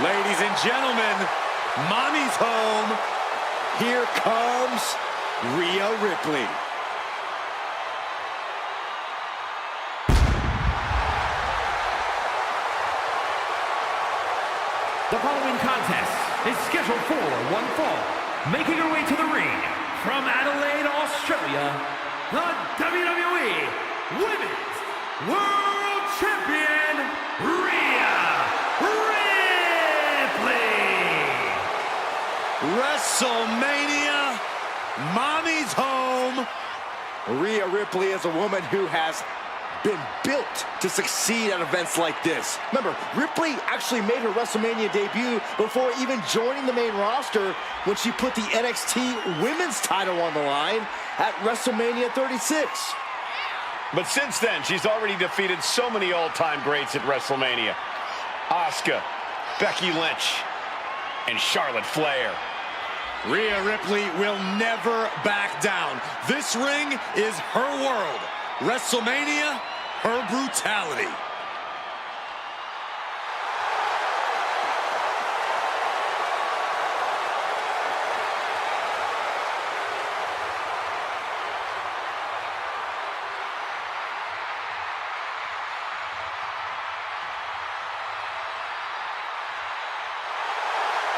Ladies and gentlemen, mommy's home. Here comes Rhea Ripley. The following contest is scheduled for one fall. Making her way to the ring from Adelaide, Australia, the WWE Women's World Champion, Rhea Ripley. WrestleMania, mommy's home. Rhea Ripley is a woman who has been built to succeed at events like this. Remember, Ripley actually made her WrestleMania debut before even joining the main roster when she put the NXT Women's title on the line at WrestleMania 36. But since then, she's already defeated so many all-time greats at WrestleMania. Asuka, Becky Lynch, and Charlotte Flair. Rhea Ripley will never back down. This ring is her world. WrestleMania, her brutality.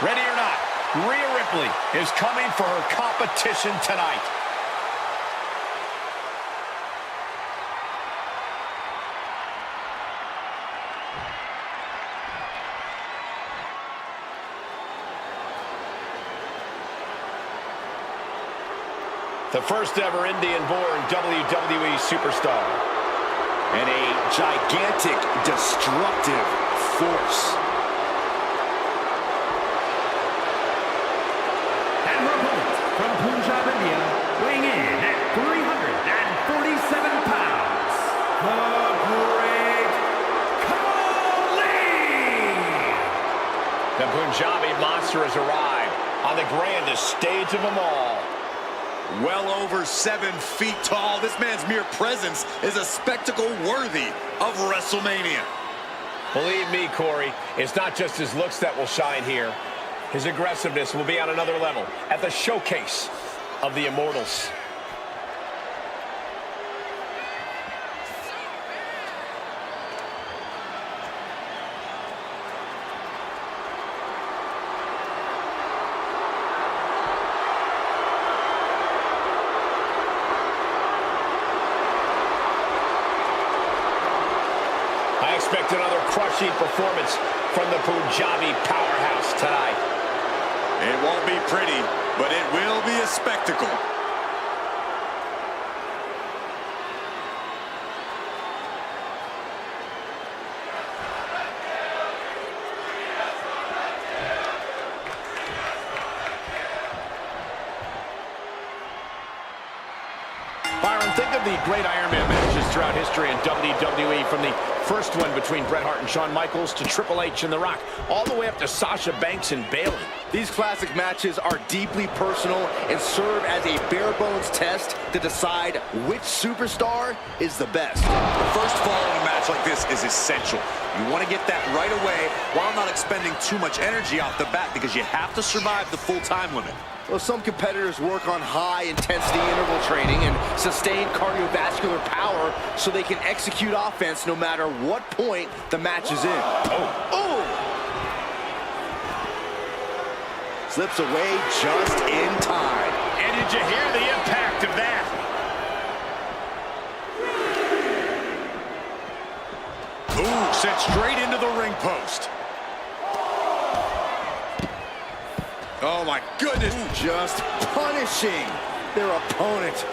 Ready or not, Rhea Ripley is coming for her competition tonight. The first ever Indian-born WWE superstar. And a gigantic, destructive force. And her opponent from Punjab, India, weighing in at 347 pounds, the Great Khali! The Punjabi monster has arrived on the grandest stage of them all. Well over 7 feet tall, this man's mere presence is a spectacle worthy of WrestleMania. Believe me, Corey, it's not just his looks that will shine here. His aggressiveness will be on another level at the showcase of the Immortals. I expect another crushing performance from the Punjabi powerhouse tonight. It won't be pretty, but it will be a spectacle. Byron, think of the great Iron Man matches throughout history in WWE, from the first one between Bret Hart and Shawn Michaels to Triple H and The Rock, all the way up to Sasha Banks and Bayley. These classic matches are deeply personal and serve as a bare-bones test to decide which superstar is the best. The first fall in a match like this is essential. You want to get that right away while not expending too much energy off the bat, because you have to survive the full time limit. Well, some competitors work on high-intensity interval training and sustained cardiovascular power so they can execute offense no matter what point the match is in. Oh! Slips away just in time. And did you hear the impact of that? Ooh, sent straight into the ring post. Oh my goodness. Ooh, just punishing their opponent.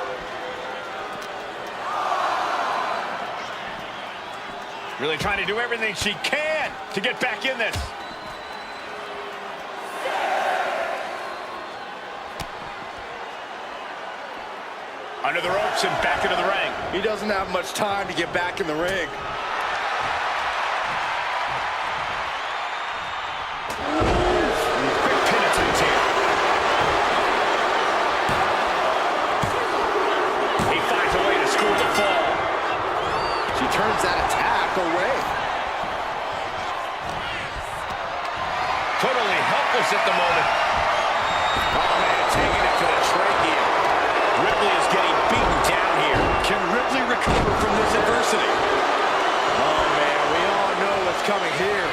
Really trying to do everything she can to get back in this. Under the ropes and back into the ring. He doesn't have much time to get back in the ring. Quick pin attempt here. He finds a way to school the fall. She turns that attack away. coming here.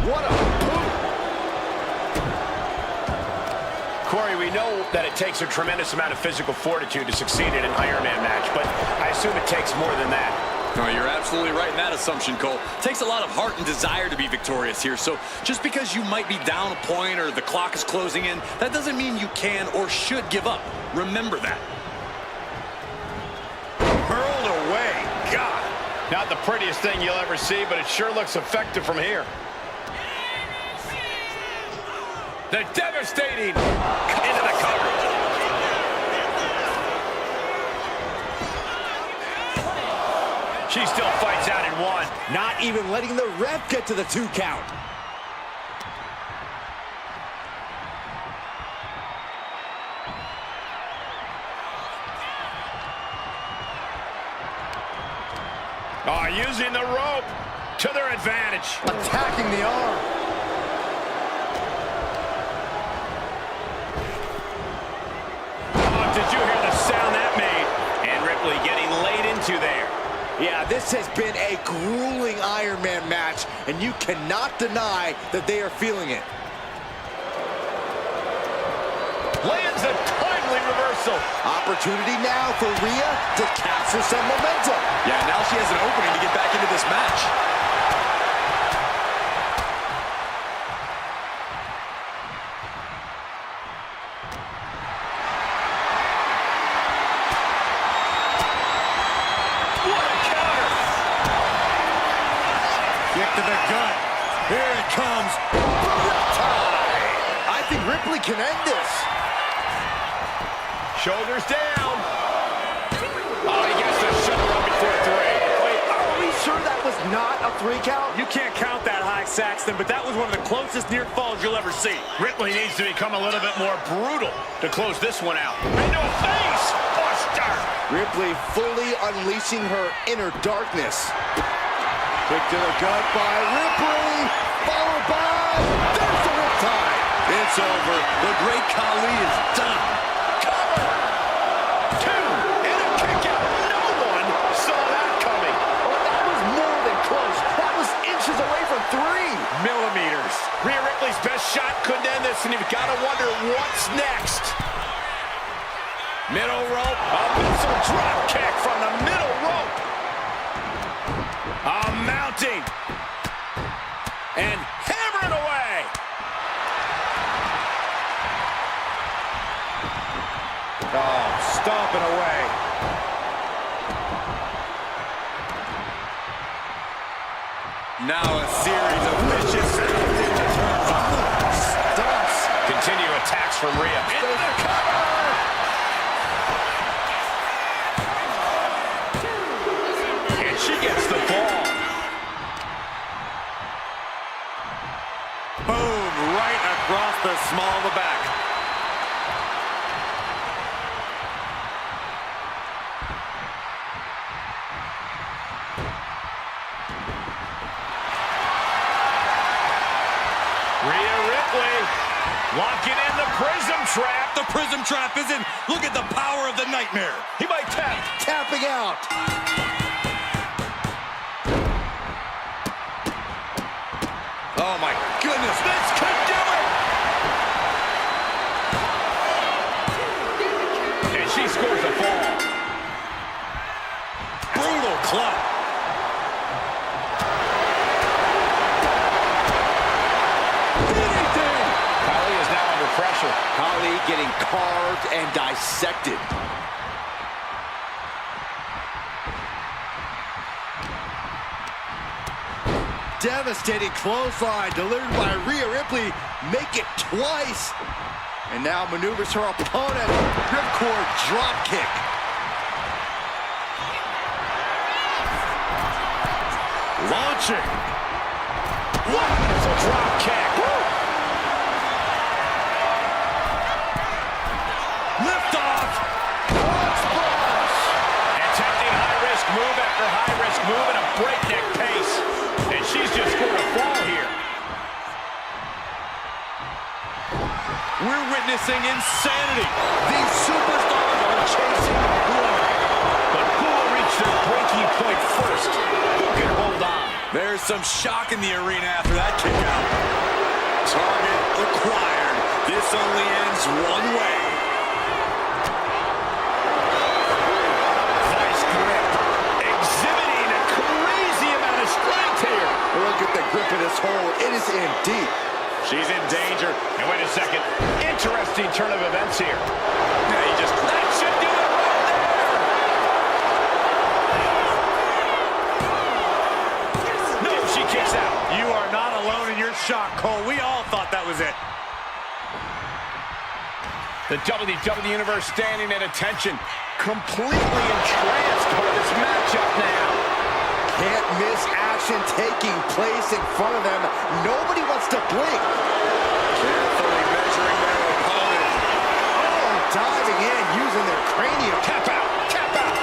What a boot! Corey, we know that it takes a tremendous amount of physical fortitude to succeed in an Iron Man match, but I assume it takes more than that. No, you're absolutely right in that assumption, Cole. It takes a lot of heart and desire to be victorious here. So just because you might be down a point or the clock is closing in, that doesn't mean you can or should give up. Remember that. Hurled away. God. Not the prettiest thing you'll ever see, but it sure looks effective from here. The devastating into the coverage. She still fights out in one. Not even letting the ref get to the 2 count. Oh, using the rope to their advantage. Attacking the arm. Oh, did you hear the sound that made? And Ripley getting laid into there. Yeah, this has been a grueling Iron Man match, and you cannot deny that they are feeling it. Lands a timely reversal. Opportunity now for Rhea to capture some momentum. Yeah, now she has an opening to get back into this match. Kick to the gut. Here it comes. I think Ripley can end this. Shoulders down. Oh, he gets the shoulder up before 3. Wait, are we sure that was not a 3 count? You can't count that high, Saxton, but that was one of the closest near falls you'll ever see. Ripley needs to become a little bit more brutal to close this one out. Into a face buster. Ripley fully unleashing her inner darkness. Kick to the gut by Ripley, followed by, there's the riptide. It's over. The great Khali is done. Cover. 2 and a kick out. No one saw that coming. Oh, that was more than close. That was inches away from 3. Millimeters. Rhea Ripley's best shot couldn't end this, and you've got to wonder what's next. Middle rope. A missile drop kick from the middle rope. Mounting. And hammering away. Oh, stomping away. Now a series of vicious Stumps. Continue attacks from Rhea. Into the cover. And she gets the ball. Boom, right across the small of the back. Rhea Ripley locking in the prism trap. The prism trap is in. Look at the power of the nightmare. He might tap. Tapping out. Oh, my goodness. This could do it. And she scores a fall. Brutal club. Khali is now under pressure. Khali getting carved and dissected. Devastating clothesline delivered by Rhea Ripley. Make it twice. And now maneuvers her opponent. Ripcord drop kick. Launching. It's a drop kick. Lift off. Attempting high-risk move after high-risk move at a breakneck pace. And she's just scored a fall here. We're witnessing insanity. These superstars are chasing glory. But who will point first. Who can hold on? There's some shock in the arena after that kick out. Target acquired. This only ends one way. Vice grip. Exhibiting a crazy amount of strength here. Look at the grip of this hold. It is in deep. She's in danger. And wait a second. Interesting turn of events here. Yeah, that should do it right there. No, she kicks out. You are not alone in your shock, Cole. We all thought that was it. The WWE Universe standing at attention, completely entranced by this matchup now. Can't miss action taking place in front of them. Nobody wants to blink. Carefully measuring their opponent. Oh, diving in, using their cranium. Tap out, tap out.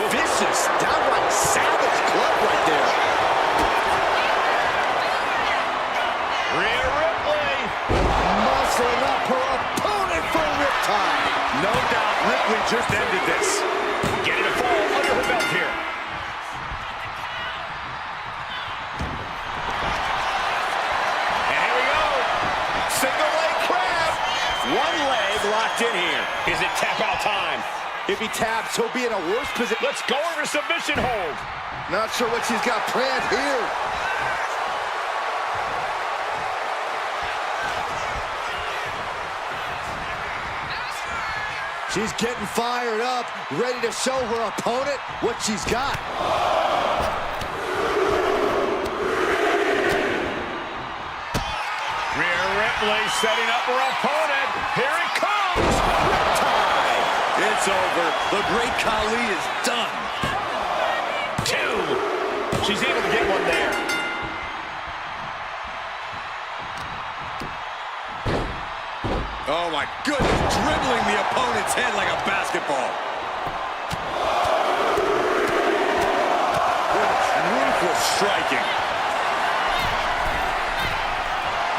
Vicious, downright savage club right there. Rhea Ripley. Muscling up her opponent for a riptide. No doubt Ripley just ended this. Getting a fall under her belt here. And here we go. Single leg crab. One leg locked in here. Is it tap out time? If he taps, he'll be in a worse position. Let's go over submission hold. Not sure what she's got planned here. She's getting fired up, ready to show her opponent what she's got. Rhea Ripley setting up her opponent. Here it comes. Riptide. It's over. The Great Khali is done. 2. She's able to get one there. Oh my goodness, dribbling the opponent's head like a basketball. Ruthless striking.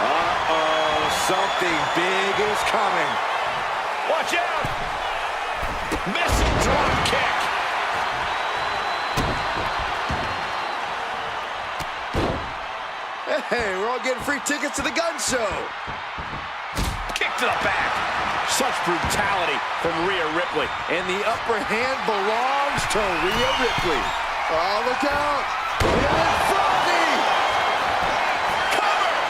Uh-oh, something big is coming. Watch out. Missile drop kick. Hey, we're all getting free tickets to the gun show. Kick to the back. Such brutality from Rhea Ripley. And the upper hand belongs to Rhea Ripley. Oh, look out. Rhea Ripley. Cover.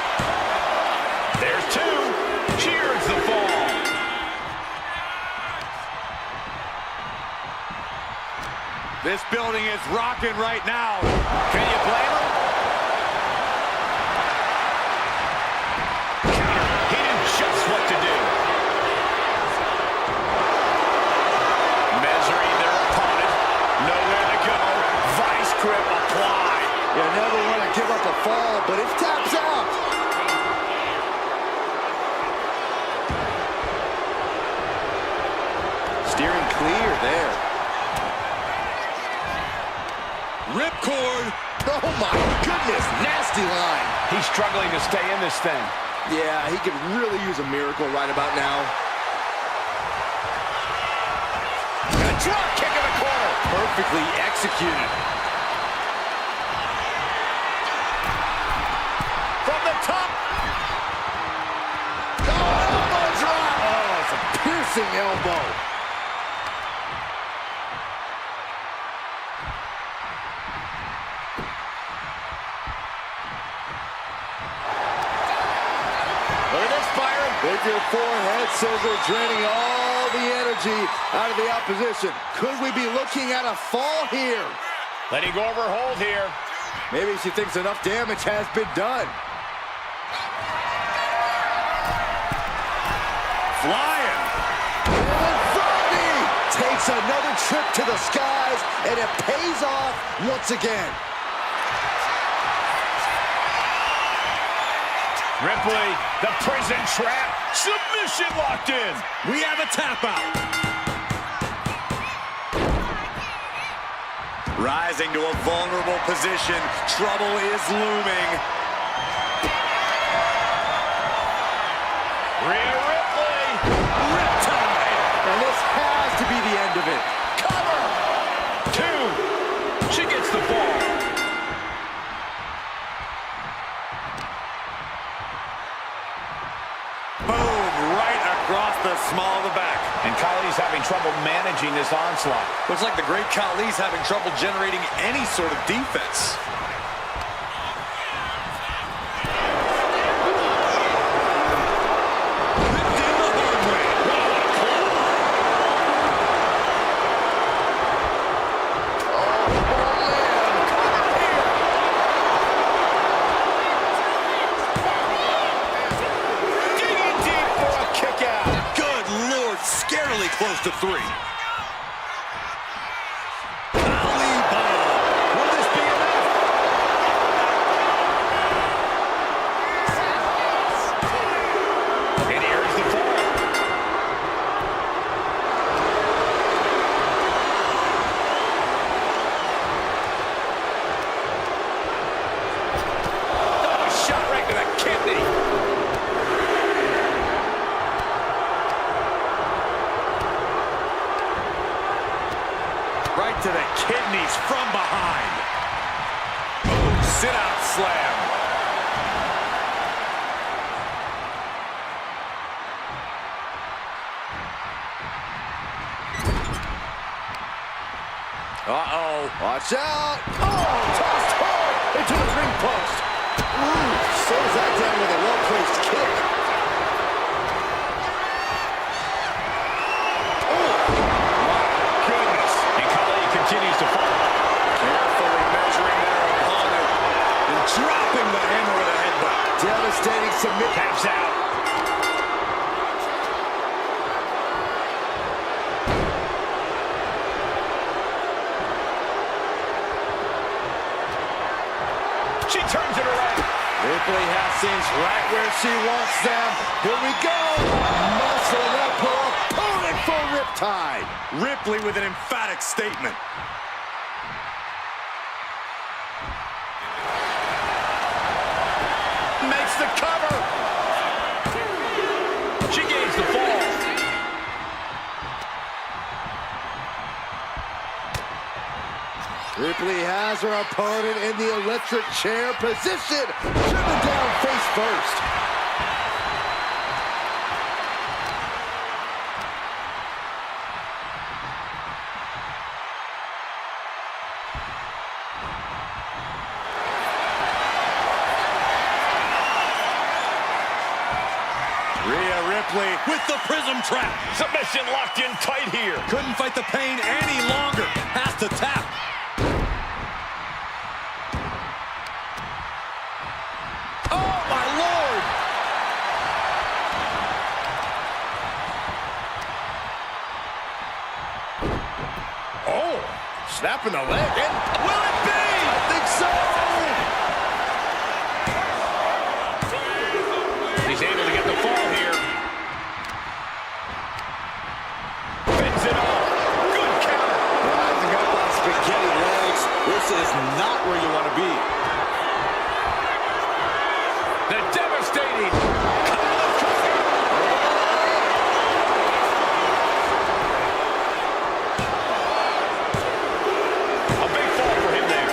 There's 2. Cheers the fall. This building is rocking right now. Can you blame him? He knew just what to do. Measuring their opponent. Nowhere to go. Vice grip applied. You never want to give up a fall, but it taps out. Steering clear there. Ripcord. Oh my goodness, nasty line. He's struggling to stay in this thing. Yeah, he could really use a miracle right about now. A drop kick in the corner. Perfectly executed. From the top. Oh, elbow drop. Oh, it's a piercing elbow. Look at this, Byron. With your forehead scissor draining all the energy out of the opposition. Could we be looking at a fall here? Letting go of her hold here. Maybe she thinks enough damage has been done. Flying. Rodney takes another trip to the skies, and it pays off once again. Ripley, the prison trap. Submission locked in. We have a tap out. Rising to a vulnerable position. Trouble is looming. Rhea Ripley. end of it. Cover! 2. She gets the ball. Boom, right across the small of the back. And Kylie's having trouble managing this onslaught. Looks like the great Khali's having trouble generating any sort of defense. Scarily close to 3. Will this be enough? And here's the fall. Oh, shot right to the kidney. Right to the kidneys from behind. Boom, sit-out slam. Uh-oh. Watch out. Oh, tossed hard into the ring post. Ooh, slows that down with a well-placed kick. Continues to fall. Carefully measuring their opponent and dropping the hammer with a headbutt. Devastating submit. Taps out. She turns it around. Ripley has things right where she wants them. Here we go. Muscling up her opponent for riptide. Ripley with an emphatic statement. Makes the cover. She gains the fall. Ripley has her opponent in the electric chair position. Driven down face first. Rhea Ripley With the prism trap. Submission locked in tight here. Couldn't fight the pain any longer. Has to tap. Oh, my Lord. Oh, snapping the leg. And will it be? I think so. He's able to get the fall here. Fends it off. Good counter. Rising up on spaghetti legs. This is not where you want to be. The devastating. A big fall for him there.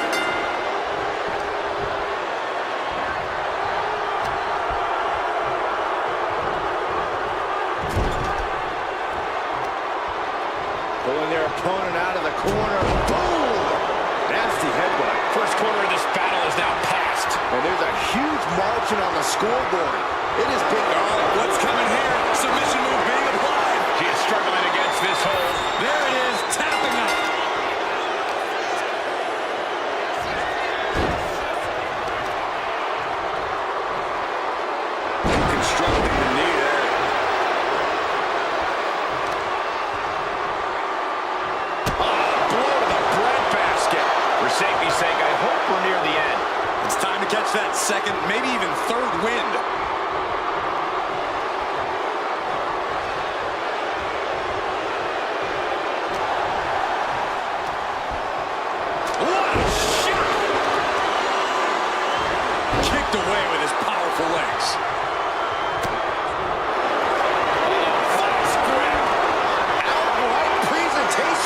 Pulling their opponent out of the corner. Boom! Nasty headbutt. First quarter of this battle is now past. And there's a huge margin on the scoreboard. It is big. Oh, what's coming here? Submission move being applied. She is struggling against this hold. There it is, tapping out. Constructing the knee there. Blow to the breadbasket. For safety's sake, I hope we're near the end. It's time to catch that second, maybe even third wind. What a shot! Kicked away with his powerful legs. False grip. Outright presentation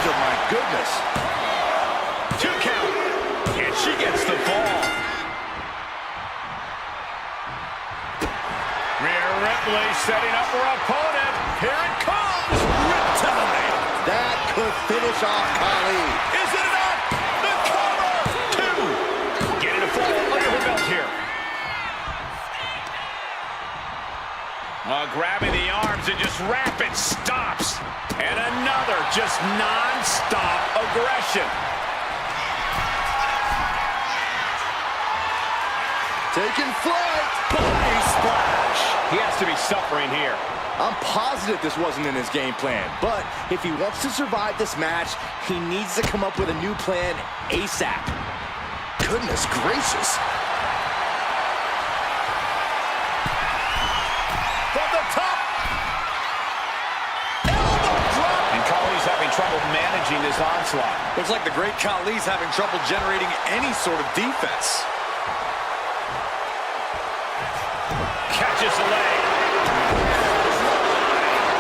Oh, my goodness. 2 count. And she gets the fall. Rhea Ripley setting up her opponent. Here it comes. Riptide. That could finish off Khali. Is it enough? The cover. 2. Getting a fall under her belt here. Grabbing the arms and just rapid stops. And another just non-stop aggression. Taking flight. Body splash. He has to be suffering here. I'm positive this wasn't in his game plan, but if he wants to survive this match, he needs to come up with a new plan ASAP. Goodness gracious. From the top. Elbow drop. And Khali's having trouble managing this onslaught. Looks like the great Khali's having trouble generating any sort of defense. Catches the leg.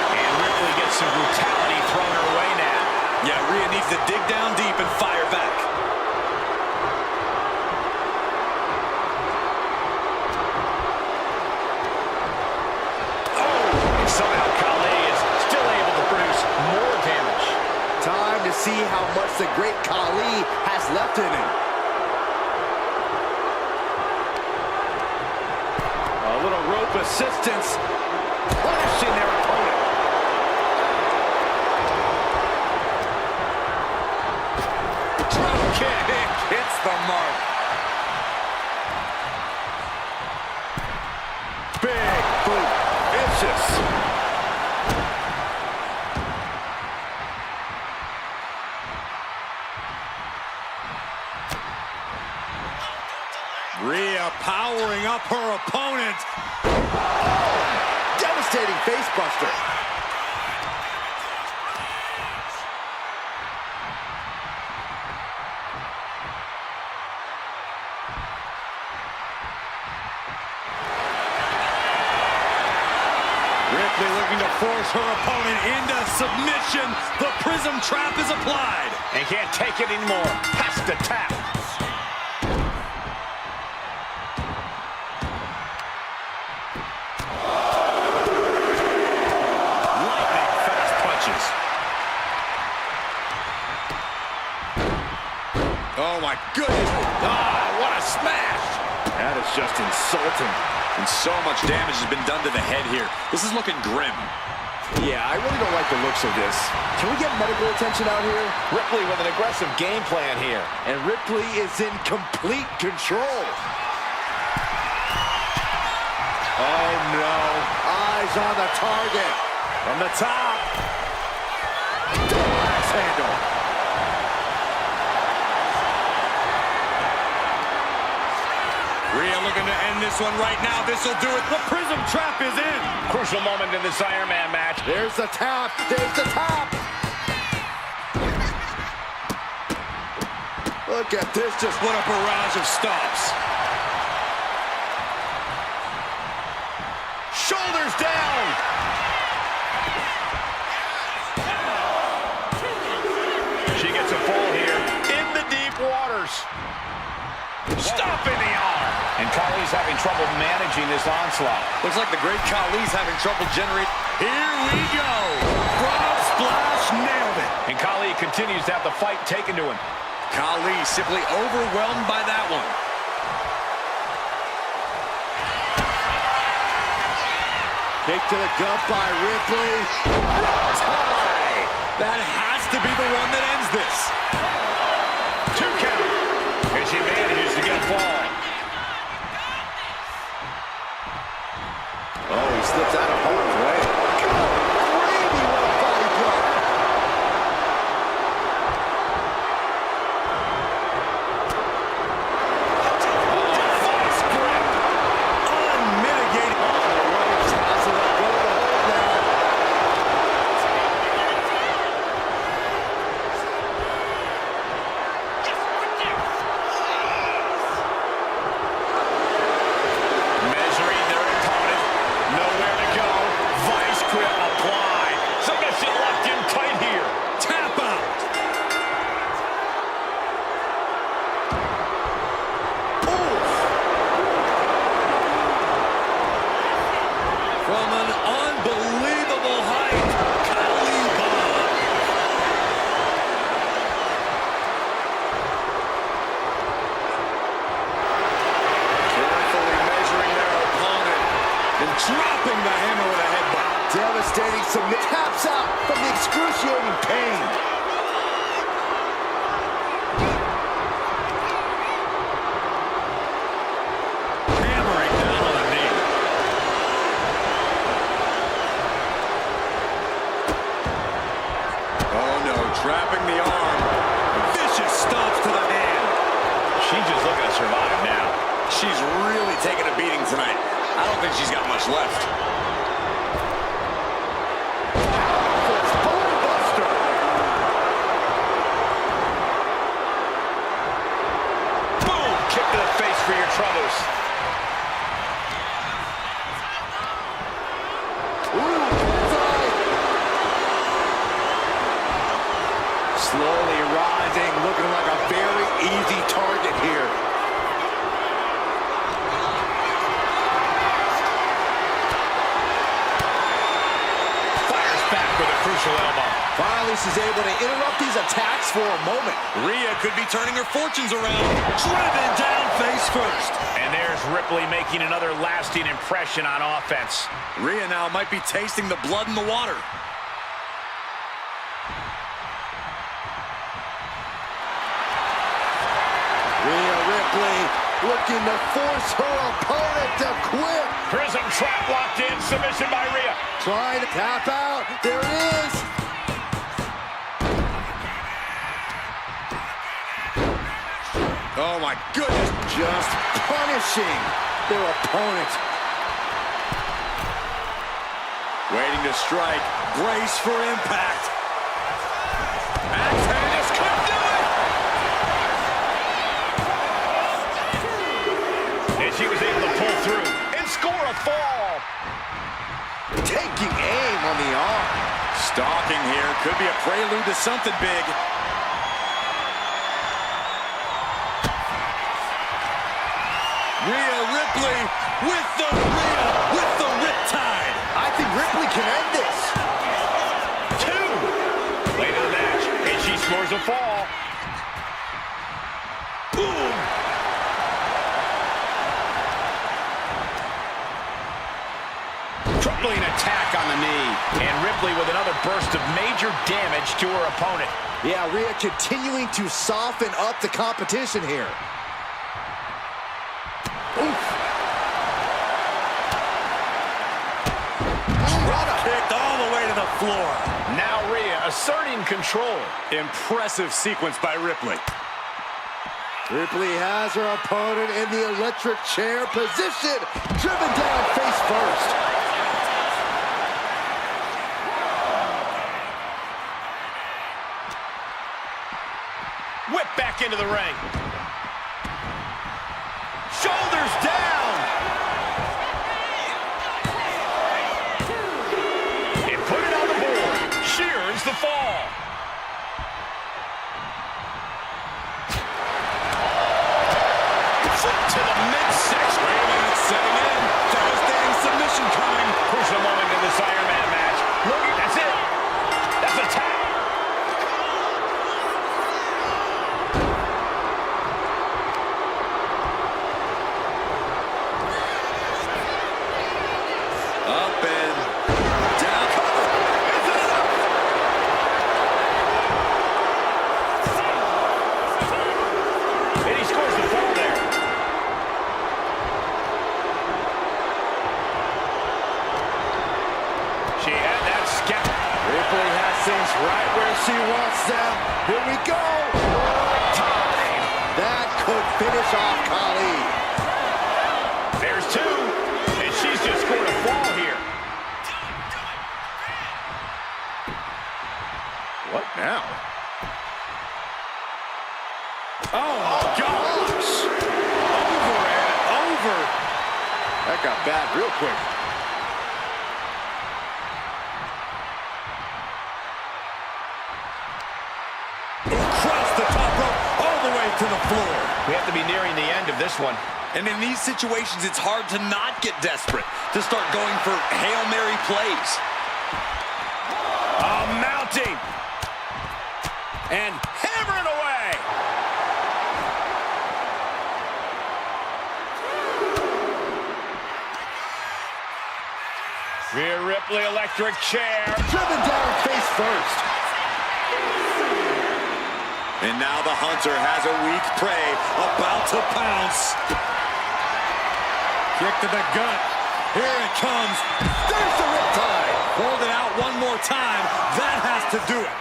And Ripley gets some brutality thrown her way now. Yeah, Rhea needs to dig down deep and fire back. Oh, and somehow Khali is still able to produce more damage. Time to see how much the great Khali has left in him. A little rope assistance, punishing their opponent. Drop kick hits the mark. Big boot, vicious. Rhea powering up her opponent. Devastating face buster. Ripley looking to force her opponent into submission. The Prism Trap is applied. And can't take it anymore. Has to tap. Lightning fast punches. Oh my goodness. Ah, what a smash. That is just insulting. And so much damage has been done to the head here. This is looking grim. Yeah, I really don't like the looks of this. Can we get medical attention out here? Ripley with an aggressive game plan here. And Ripley is in complete control. Oh no, eyes on the target. From the top. Double axe handle. Rhea looking to end this one right now. This will do it. The Prism Trap is in. Crucial moment in this Iron Man match. There's the tap. There's the tap. Look at this. Just What a barrage of stops. Shoulders down. She gets a fall here in the deep waters. Stopping the arm. And Khali's having trouble managing this onslaught. Looks like the great Khali's having trouble generating. Here we go. Frog splash, nailed it. And Khali continues to have the fight taken to him. Khali simply overwhelmed by that one. kick to the gut by Ripley. Tie. That has to be the one that ends this. 2 count. And she manages to get a fall. Oh, he slips out of harm's way. Gravy, what a body blow. Vice grip. Unmitigated. Oh, the ropes. Has to let go of the hold now. Measuring their opponent. Nowhere to go. dropping the hammer with a headbutt. Devastating submit. Taps out from the excruciating pain. Hammering down on the knee. Oh no, trapping the arm. Vicious stomps to the hand. She's just looking to survive now. She's really taking a beating tonight. I don't think she's got much left. Buster. Boom! Kick to the face for your troubles. Ooh, bullseye. Slowly rising, looking like a very easy target here. Fires back with a crucial elbow. Finally, she's able to interrupt these attacks for a moment. Rhea could be turning her fortunes around. Driven down face first. And there's Ripley making another lasting impression on offense. Rhea now might be tasting the blood in the water. Rhea Ripley looking to force her opponent to quit. Prism trap locked in. Submission by Rhea. Trying to tap out. There it is. Oh my goodness. Just punishing their opponent. Waiting to strike. Brace for impact. Axe handles could do it. And she was able to pull through and score a fall. Taking aim on the arm. Stalking here could be a prelude to something big. Rhea Ripley with the riptide. I think Ripley can end this. 2. Late in the match, and she scores a fall. Boom. Crippling attack on the knee. And Ripley with another burst of major damage to her opponent. Yeah, Rhea continuing to soften up the competition here. Kicked all the way to the floor. Now Rhea asserting control. Impressive sequence by Ripley. Ripley has her opponent in the electric chair position. Driven down face first. Whip back into the ring. Shoulders down. And put it on the board. Shears the fall. Foot to the midsection. Wait a minute, setting in. Devastating submission coming. Crucial moment in this Iron Man match. Look, that's it. That's a tap. Up and down. And he scores the fall there. She had that scout. Ripley has things right where she wants them. Here we go. Time. That could finish off Khali. There's 2. And she's just scored a fall here. What now? Oh, my gosh. Over and over. That got bad real quick. Across the top rope, all the way to the floor. We have to be nearing the end of this one. And in these situations, it's hard to not get desperate, to start going for Hail Mary plays. Mounting. And hammering away. Rhea Ripley, electric chair. Driven down face first. And now the hunter has a weak prey about to pounce. Kick to the gut. Here it comes. There's the riptide. Hold it out one more time. That has to do it.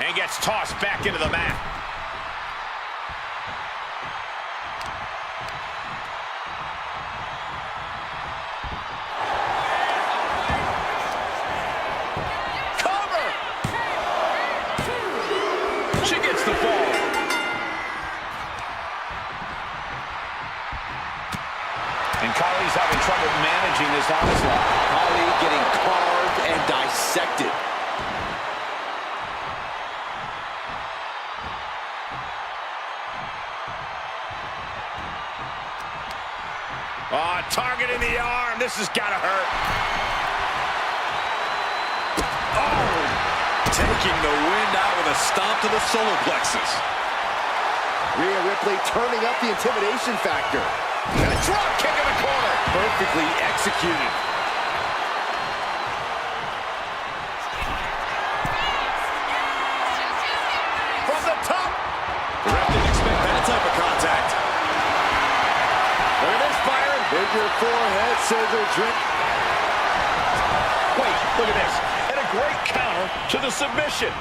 And gets tossed back into the mat. Cover! She gets the fall. And Kali's having trouble managing this onslaught. Kali getting carved and dissected. Oh, target in the arm. This has got to hurt. Oh! Taking the wind out with a stomp to the solar plexus. Rhea Ripley turning up the intimidation factor. And a drop kick in the corner. Perfectly executed. From the top. The ref didn't expect that type of contact. Look at this, Byron. Figure forehead scissor drink. Wait, look at this. And a great counter to the submission.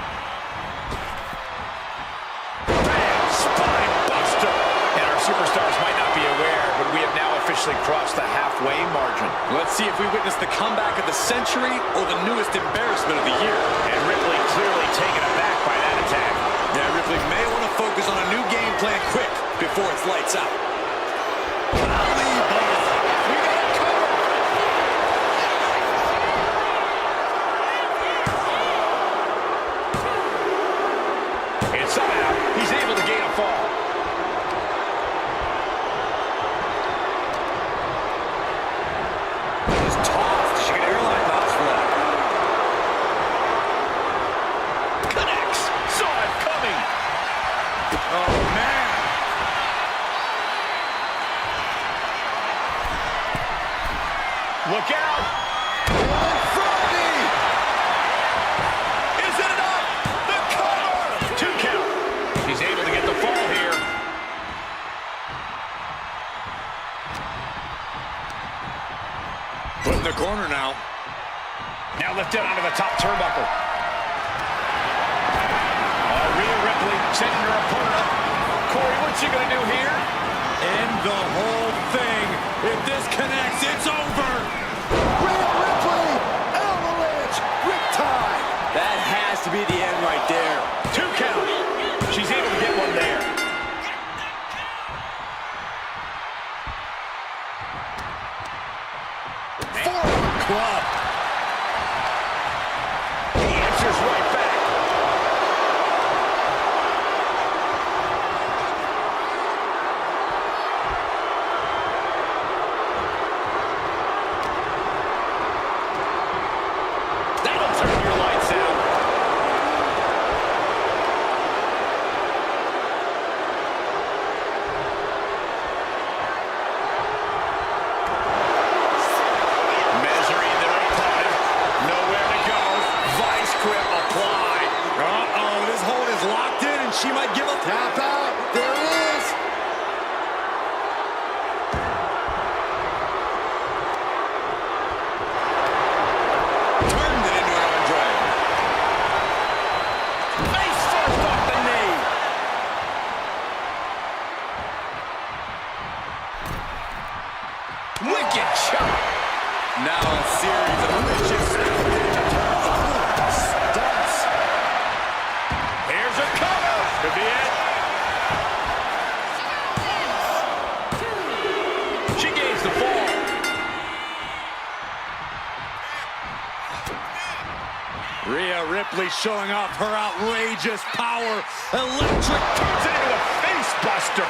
Bam, spine buster. And our superstars might not be aware, but we have now officially crossed the halfway margin. Let's see if we witness the comeback of the century or the newest embarrassment of the year. And Ripley clearly taken aback by that attack. Yeah, Ripley may want to focus on a new game plan quick before it's lights out. Ali Bar. We got it covered. And somehow, he's able to gain a fall. He's tossed. She can airline bounce for that. Connects. Saw it coming. Oh, man. Look out. Is it enough? The cover. 2 count. He's able to get the fall here. Put in the corner now. Now lifted onto the top turnbuckle. Rhea Ripley setting her opponent up. Corey, what's she going to do here? End the whole thing. If this connects, it's over. Rhea Ripley, avalanche, riptide. That has to be the end right there. 2 count. She's able to get one there. Forearm club. He answers right back. That'll turn your lights out. Measuring their opponent. Nowhere to go. Vice grip applied. Uh-oh, this hold is locked in, and she might give up. Tap out. There it is. Turned it into an arm drag. Face first off the knee. Wicked shot. Now a series of vicious Stunts. Here's a cover. Could be it. She gains the fall. Rhea Ripley showing off her outrageous power. Electric. Turns it into a face buster.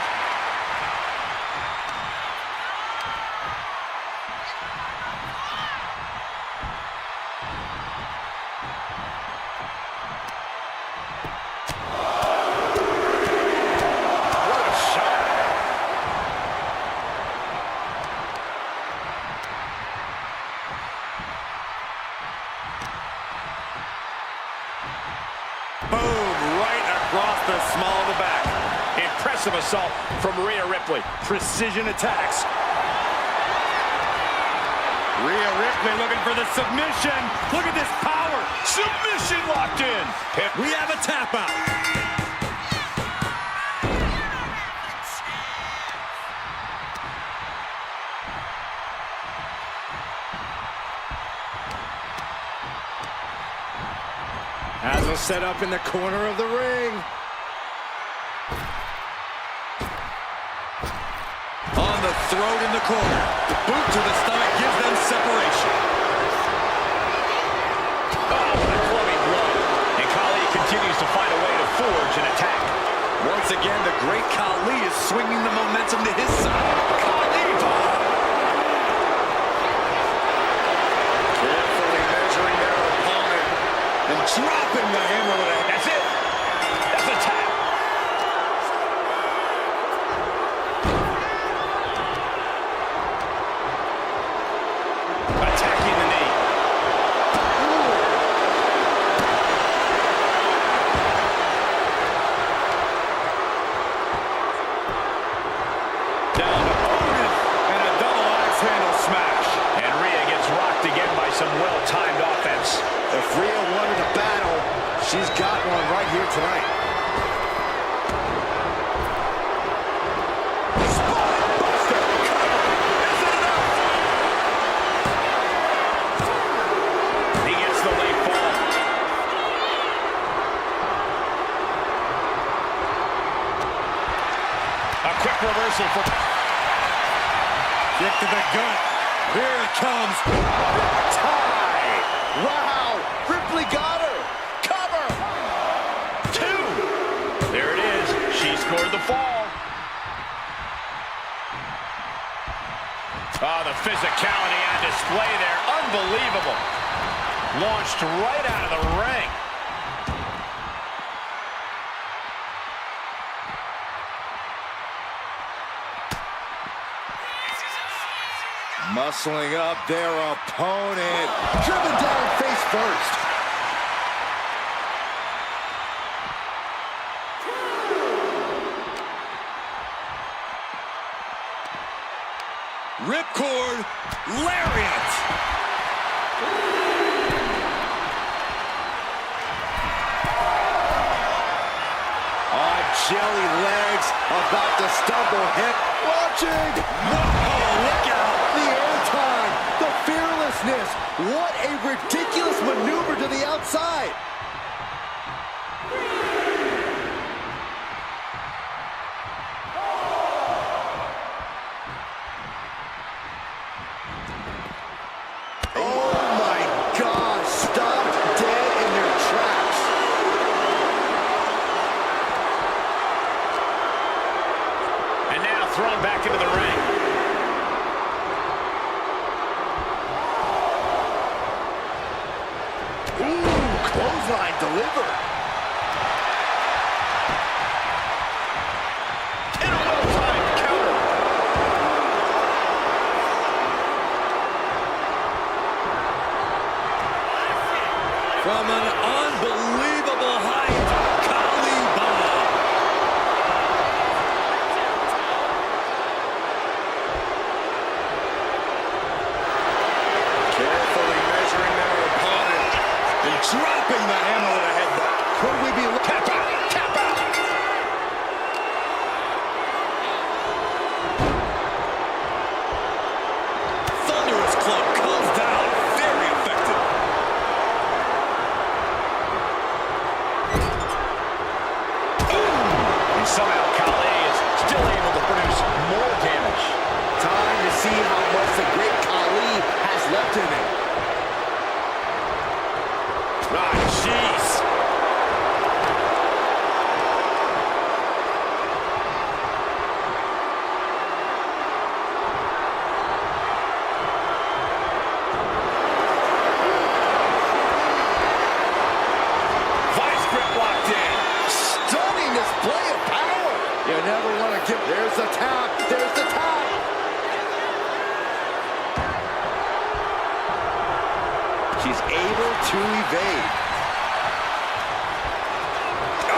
What a shot. the small of the back. Impressive assault from Rhea Ripley. Precision attacks. Rhea Ripley looking for the submission. Look at this power. Submission locked in. We have a tap out. As a set up in the corner of the ring. On the throat in the corner. The boot to the stomach gives them separation. Oh, what a clubbing blow. And Khali continues to find a way to forge an attack. Once again, the great Khali is swinging the momentum to his side. Khali bomb. Carefully measuring their opponent and dropping the hammer with a... That's it. That's a tap. Attacking the knee. Down to Otis and a double axe handle smash. And Rhea gets rocked again by some well-timed offense. If Rhea wanted a battle, she's got one right here tonight. He gets the late fall. A quick reversal for... Kick to the gut. Here it comes. Tie. Wow. Ripley got her. Cover. 2. There it is. She scored the fall. Oh, the physicality on display there. Unbelievable. Launched right out of the ring. Muscling up their opponent. Driven down face first. Ripcord. Lariat. On jelly legs. About to stumble hip. Launching. Oh, look out. The airtime, the fearlessness. What a ridiculous maneuver to the outside. Oh my God, stopped dead in their tracks. And now thrown back into the ring. Clothesline delivered. And a well-timed counter. From an unbelievable height, Khali bomb. Carefully measuring their opponent and dropping the hammer with a headbutt. Could we be... Tap out. Tap out. Thunderous club comes down. Very effective. And somehow Khali is still able to produce more damage. Time to see how much the great Khali has left in him. Ah, jeez. Vice grip locked in. Stunning display of power. You never want to give... There's the tap. There's the tap. She's able to evade. Oh,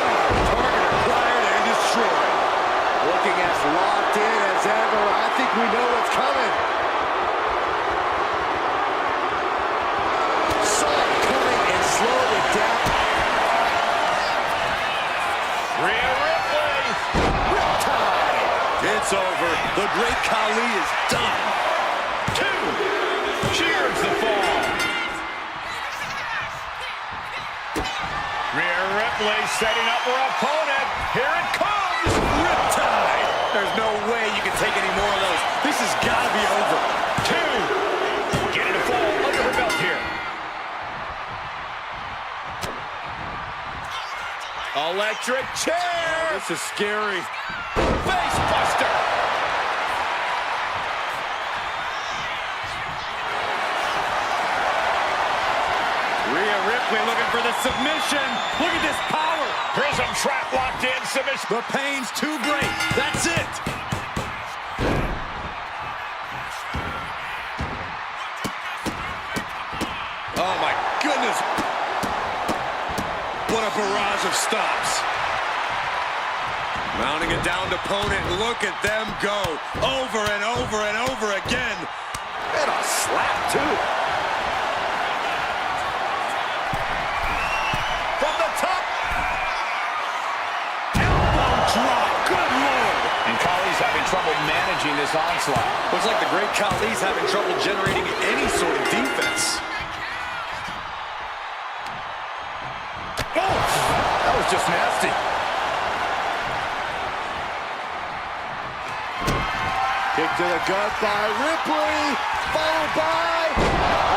targeted we know what's coming. Saw it coming and slowed it down. Rhea Ripley. Riptide. It's over. The great Khali is done. 2. She earns the fall. Rhea Ripley setting up her opponent. Here it comes. Riptide. There's no way you can take any more of those. This has got to be over. 2. Getting a fall under her belt here. Electric chair. Oh, this is scary. Face buster. Rhea Ripley looking for the submission. Look at this power. Prism trap locked in. Submission. The pain's too great. That's it. Oh, my goodness. What a barrage of stops. Mounting a downed opponent. Look at them go. Over and over and over again. And a slap, too. From the top. Elbow drop. Good Lord. And Khali's having trouble managing this onslaught. Looks like the great Khali's having trouble generating any sort of defense. Oh, that was just nasty. Kick to the gut by Ripley, followed by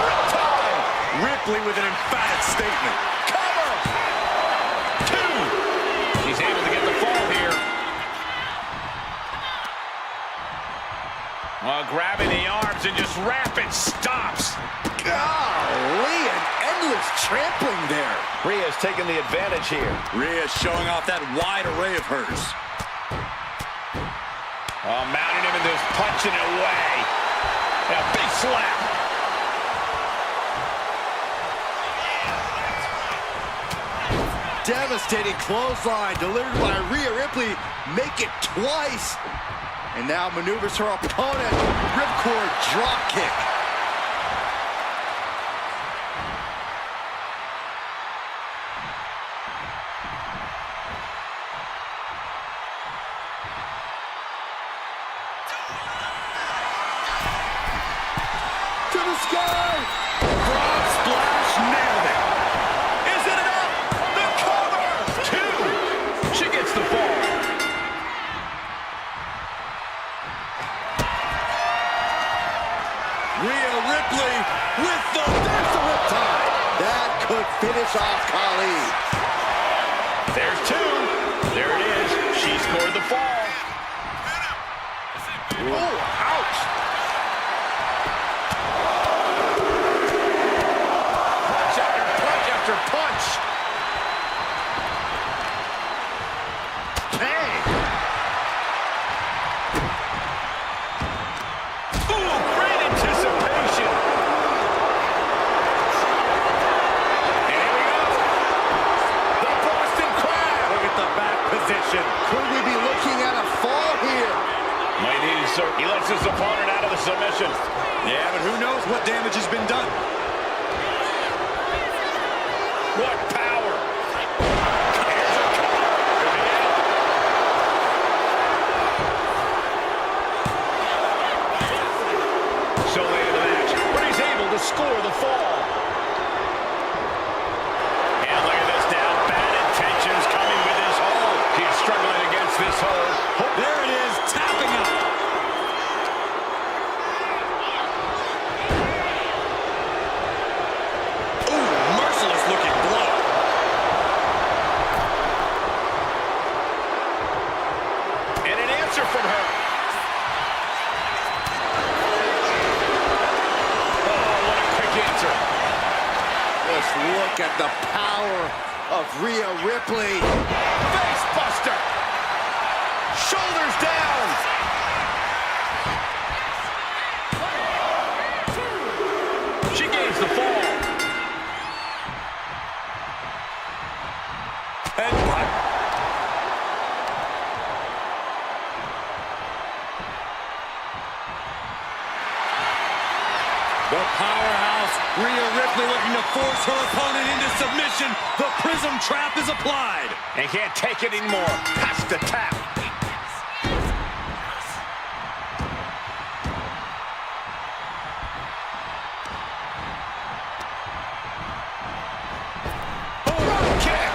Riptide. Ripley with an emphatic statement. Cover. 2. He's able to get the fall here. Grabbing the arms and just rapid stops. Golly, an endless trampling there. Rhea's taking the advantage here. Rhea showing off that wide array of hers. Mounting him and just punching it away. And a big slap. Devastating clothesline delivered by Rhea Ripley. Make it twice. And now maneuvers her opponent. Ripcord drop kick. To the sky. Frog splash, nailed it. Is it enough? The cover. 2. She gets the fall. Rhea Ripley with There's the Riptide. That could finish off Khali. There's 2. There it is. She scored the fall. Oh, ouch. Punch after punch after punch. Bang. Ooh, great anticipation. And here we go. The Boston Crab. Look at the back position. Could we be looking at a fall here? Might need to sir. He lets his opponent out of the submission. Yeah, but who knows what damage has been done. What power. Here's a cover. So late in the match, but he's able to score the fall. And look at this now. Bad intentions coming with his hold. He's struggling against this hold. There it is, tapping out. Ooh, merciless looking blow. And an answer from her. Oh, what a quick answer. Just look at the power of Rhea Ripley. Face buster. Shoulders down. She gains the fall. Headbutt. The powerhouse, Rhea Ripley looking to force her opponent into submission. The Prism Trap is applied. And can't take it anymore. Has to tap. Oh, kick.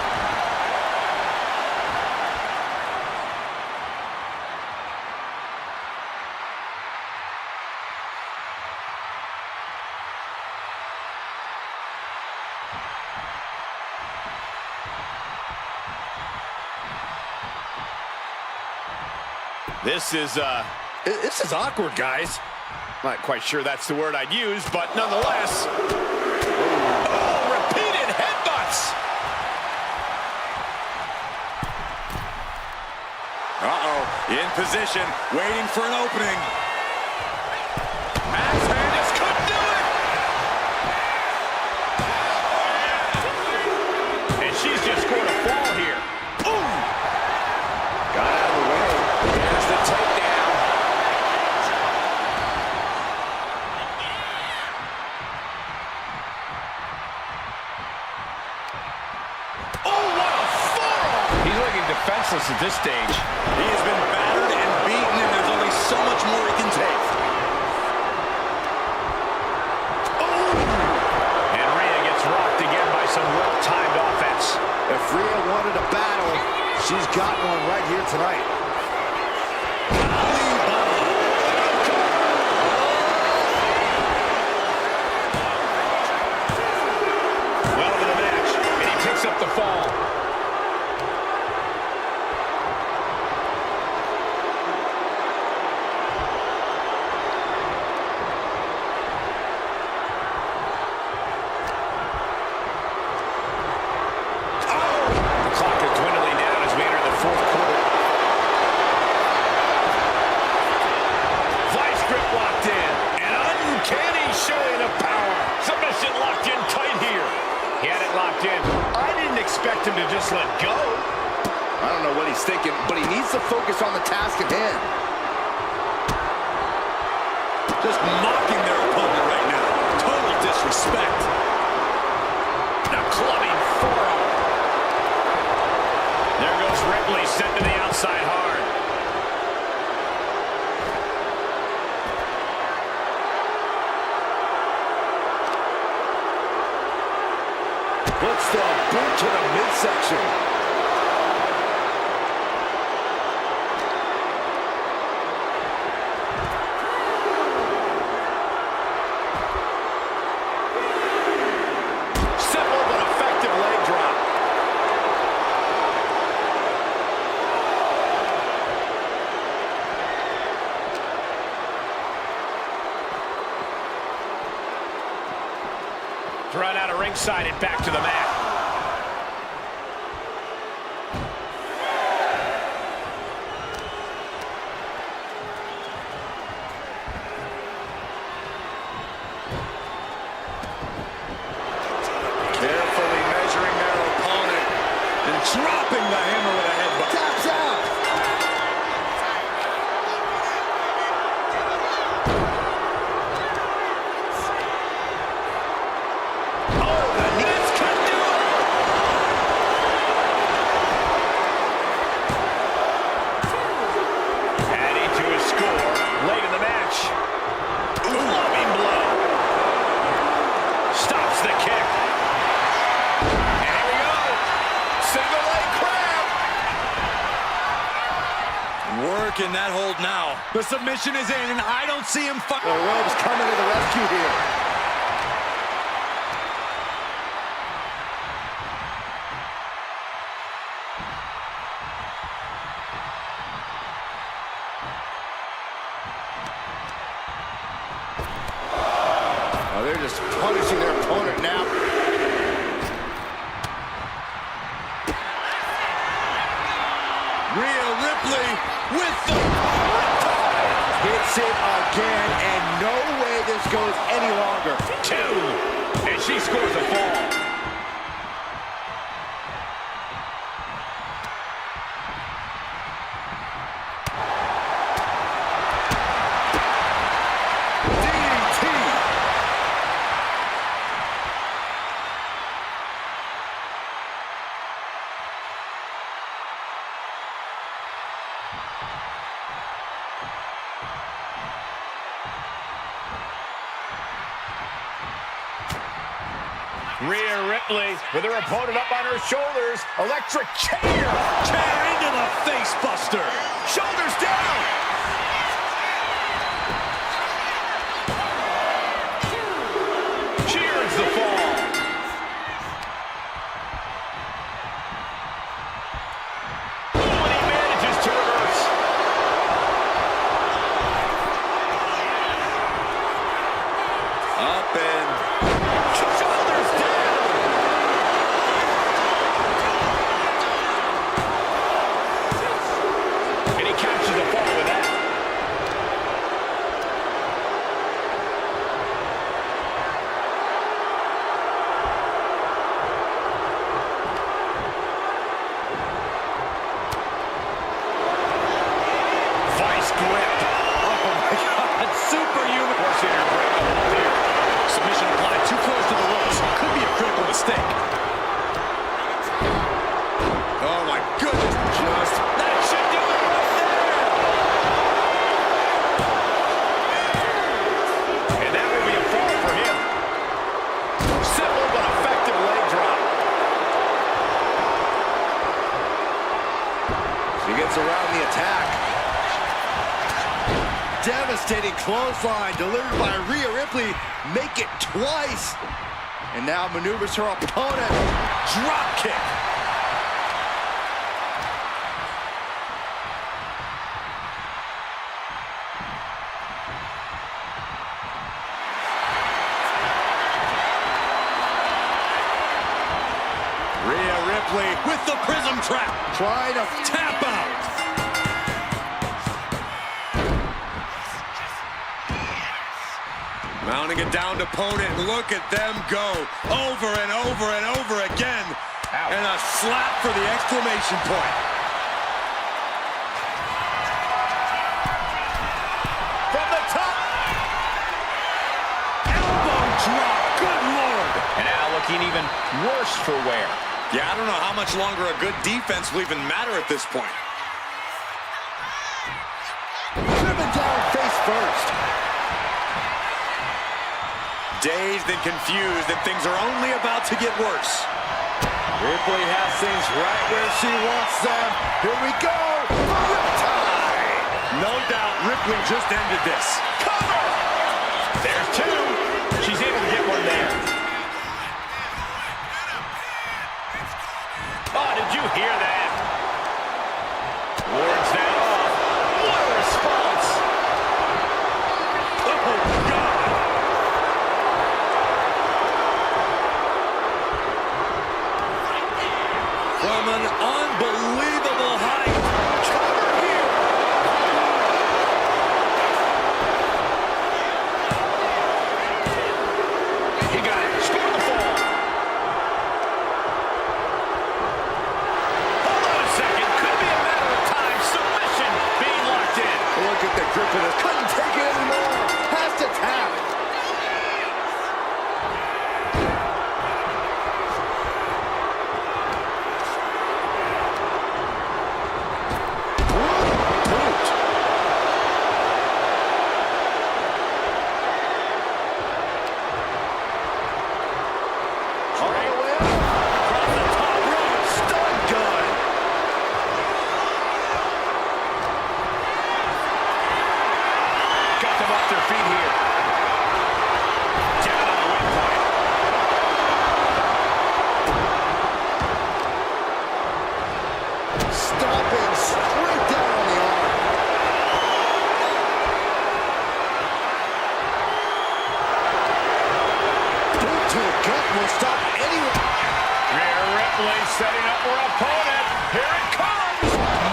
This is awkward, guys. Not quite sure that's the word I'd use, but nonetheless. Oh, repeated headbutts. In position, waiting for an opening. Max Hernandez couldn't do it. And she's just scored a fall here. Ooh. Got out of the way. There's the takedown. Oh, what a forearm! He's looking defenseless at this stage. He has been battered and beaten, and there's only so much more he can take. And Rhea gets rocked again by some well-timed offense. If Rhea wanted a battle, she's got one right here tonight. Well into the match, and he picks up the fall. The clock is dwindling down as we enter the fourth quarter. Vice grip locked in. An uncanny showing of power. Submission locked in tight here. He had it locked in. I didn't expect him to just let go. I don't know what he's thinking, but he needs to focus on the task at hand. Just mocking their opponent right now. Total disrespect. A clubbing forearm. There goes Ripley, sent to the outside hard. Puts the boot to the midsection. Simple but effective leg drop. Thrown out of ringside and back to the mat. Carefully measuring their opponent and dropping the hammer with a headbutt. Taps out. Oh, the knees could do it. Adding to his score late in the match. Loving blow. Stops the kick. And here we go. Single leg crab. Working that hold now. The submission is in, and I don't see him The ropes coming to the rescue here. Oh, they're just punishing their opponent now. Rhea Ripley with the... Hits it again, and no way this goes any longer. 2. And she scores a fall. Rhea Ripley with her opponent up on her shoulders. Electric chair. Chair into the face buster. Shoulders down. Cheers the fall. Oh, and he manages to reverse. Up and Shoulders down. And he captures the fall with that. Vice grip. oh my God, superhuman. Forcing breakable there. Submission applied too close to the ropes. Could be a critical mistake. Oh my goodness. Just That should do it right there. And that will be a fall for him. Simple but effective leg drop. He gets around the attack. Devastating clothesline delivered by Rhea Ripley. Make it twice. And now maneuvers her opponent. Drop kick. Rhea Ripley with the prism trap. Trying to Tap out. Mounting a downed opponent. Look at them go over and over and over again. Ouch. And a slap for the exclamation point. From the top. Elbow drop. Good Lord. And now looking even worse for wear. Yeah, I don't know how much longer a good defense will even matter at this point. driven down face first. Dazed and confused, and things are only about to get worse. Ripley has things right where she wants them. Here we go. Riptide. No doubt Ripley just ended this. Cover! There's two. She's able to get one there. Oh, did you hear that? Wards that off. What a response! Oh, God! From an unbelievable height. Cover here. He got it. Scored the fall. Hold on a second. Could be a matter of time. Submission being locked in. Look at the grip of this. Couldn't take it anymore. Has to tap. Got them off their feet here. Down on the windpipe. Stomping straight down on the arm. Boot to the gut will stop anyone. Rhea Ripley setting up her opponent. Here it comes.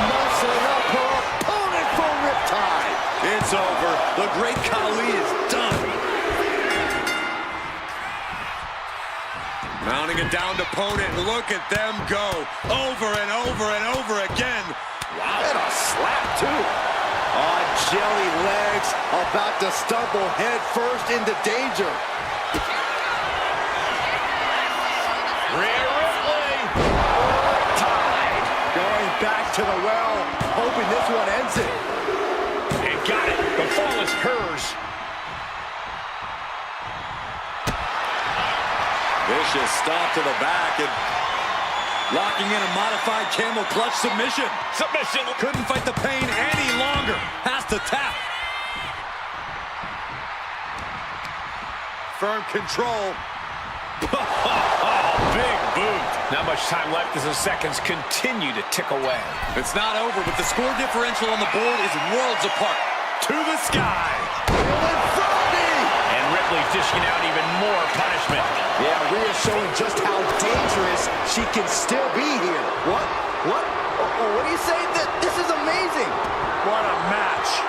Muscling up her opponent for Riptide. It's over. The great Khali is done. Mounting a downed opponent. Look at them go over and over and over again. Wow. And a slap, too. On jelly legs, about to stumble head first into danger. Rhea Ripley. Tied. Going back to the well, hoping this one ends it. And got it. The fall is hers. Vicious stomp to the back and locking in a modified camel clutch submission. Submission. Couldn't fight the pain any longer. Has to tap. Firm control. Big boot. Not much time left as the seconds continue to tick away. It's not over, but the score differential on the board is worlds apart. To the sky. And Ripley's dishing out even more punishment. Yeah, Rhea showing just how dangerous she can still be here. What? What do you say? This is amazing. What a match.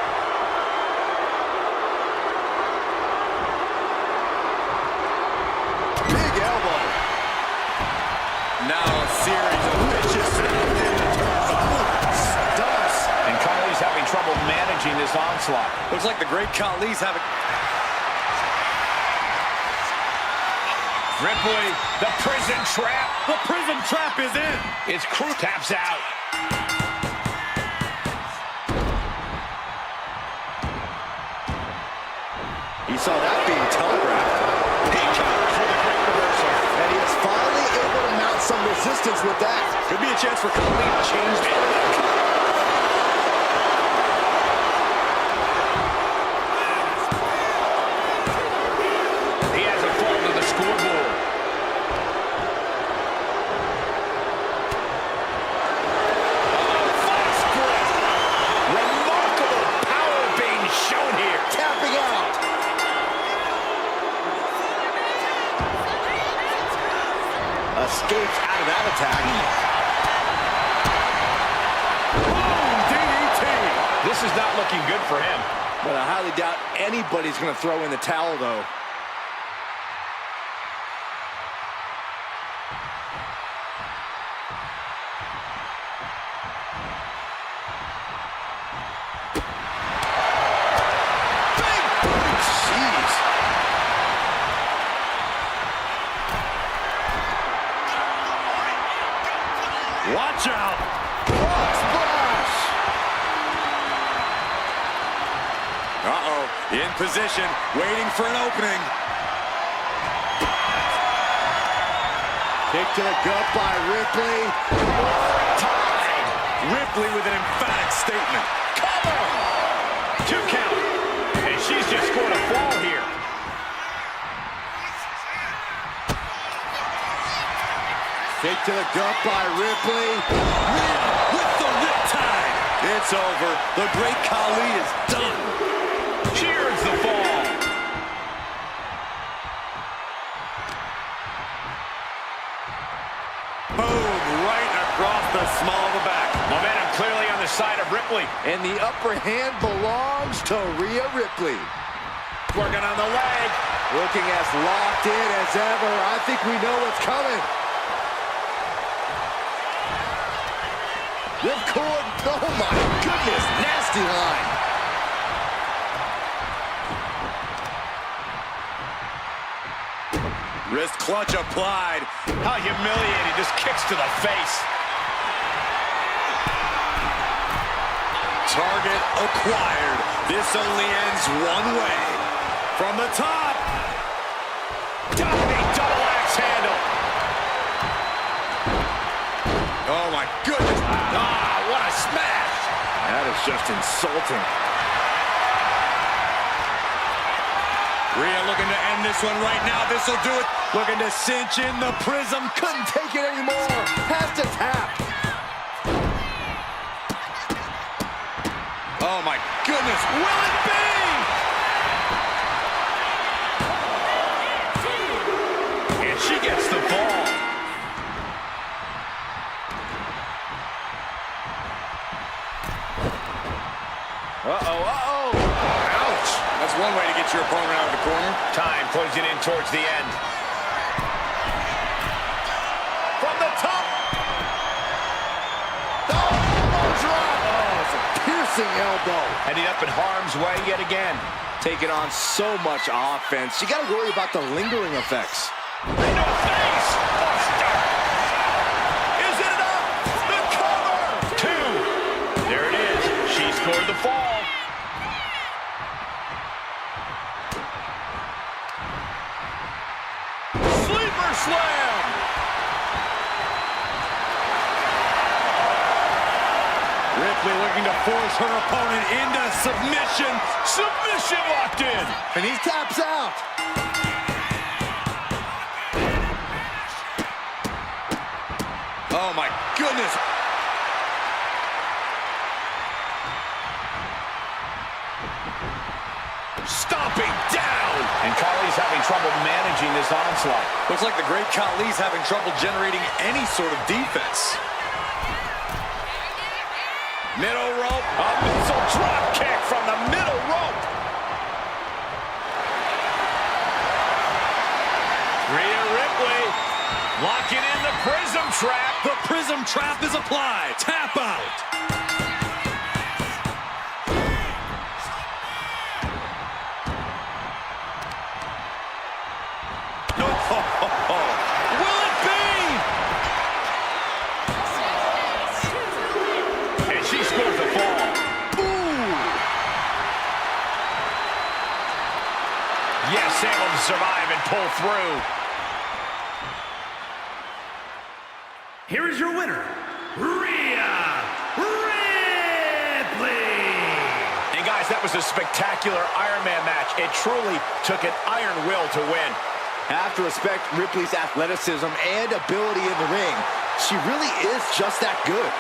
Big elbow. Now a series of vicious Stumps. And Carly's having trouble managing this onslaught. Looks like the great Khali's having... Ripley, the prison trap. The prison trap is in. It's crew taps out. He saw that being telegraphed. He comes for the great reversal. And he is finally able to mount some resistance with that. Could be a chance for Khali to change the... He has a fall to the scoreboard. Vice grip. Remarkable power being shown here. Tapping out. Escapes out of that attack. DDT. This is not looking good for him. But I highly doubt anybody's going to throw in the towel, though. Jeez. Watch out. Frog splash. Uh-oh, in position, waiting for an opening. Kick to the gut by Ripley. Tied. Ripley with an emphatic statement. Cover. 2 count. And she's just scored a fall here. Kick to the gut by Ripley. With the riptide. It's over. The great Khali is done. Cheers the fall. Boom, right across the small of the back. Momentum clearly on the side of Ripley. And the upper hand belongs to Rhea Ripley. Working on the leg. Looking as locked in as ever. I think we know what's coming. Ripcord. Oh my goodness. Nasty line. Wrist clutch applied. How humiliating. Just kicks to the face. Target acquired. This only ends one way. From the top. Diving double axe handle. Oh my goodness. Ah, what a smash. That is just insulting. Rhea looking to end this one right now. This will do it. Looking to cinch in the prism. Couldn't take it anymore. Has to tap. Oh my goodness. Will it be? And she gets the fall. Uh-oh. Ouch. That's one way to get your opponent out of the corner. Time closing in towards the end. From the top. Oh, it's a piercing elbow. Ending up in harm's way yet again. Taking on so much offense. You got to worry about the lingering effects. Into a face. Buster. Is it enough? The cover. 2. There it is. She scored the fall. Sleeper slam! Ripley looking to force her opponent into submission. Submission locked in! And he taps out. Oh, my goodness. Stomping down! And Khali's having trouble managing this onslaught. Looks like the great Khali's having trouble generating any sort of defense. Middle rope, a missile drop kick from the middle rope. Rhea Ripley locking in the prism trap. The prism trap is applied. Tap out. Will it be? And she scores the fall. Ooh. Yes, able to survive and pull through. Here is your winner, Rhea Ripley. And guys, that was a spectacular Iron Man match. It truly took an iron will to win. Have to respect Ripley's athleticism and ability in the ring. She really is just that good.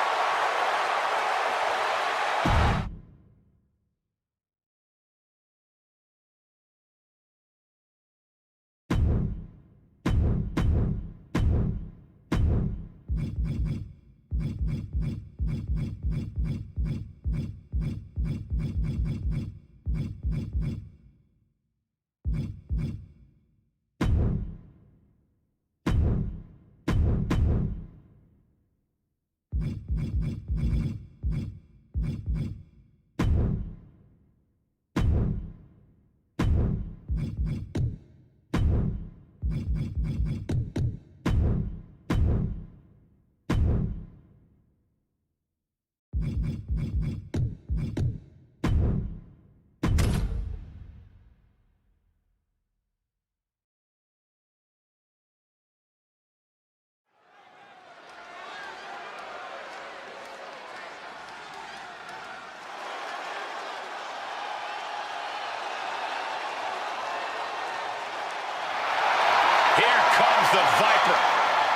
Here comes the Viper.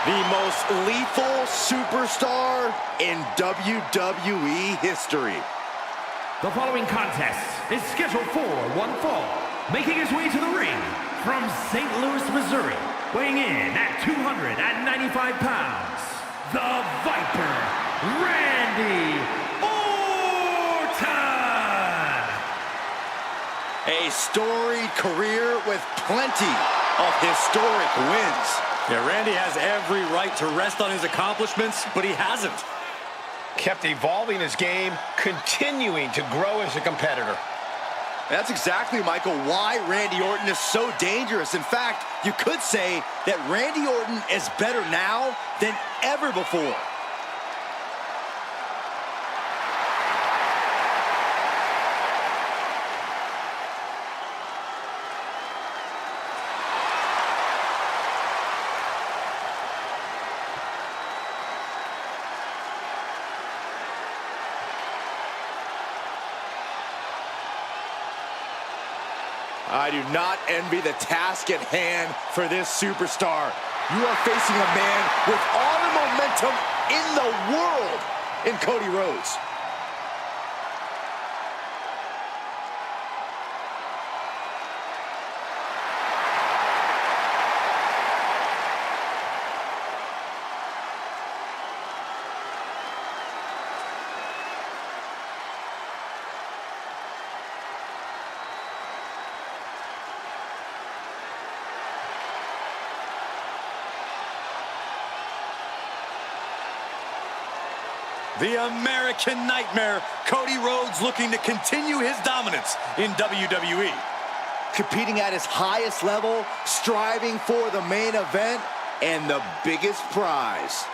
The most lethal superstar in WWE history. The following contest is scheduled for one fall. Making his way to the ring from St. Louis, Missouri, weighing in at 295 pounds, the Viper, Randy Orton. A storied career with plenty of historic wins. Yeah, Randy has every right to rest on his accomplishments, but he hasn't. Kept evolving his game, continuing to grow as a competitor. That's exactly, Michael, why Randy Orton is so dangerous. In fact, you could say that Randy Orton is better now than ever before. I do not envy the task at hand for this superstar. You are facing a man with all the momentum in the world in Cody Rhodes. The American Nightmare, Cody Rhodes, looking to continue his dominance in WWE. Competing at his highest level, striving for the main event and the biggest prize.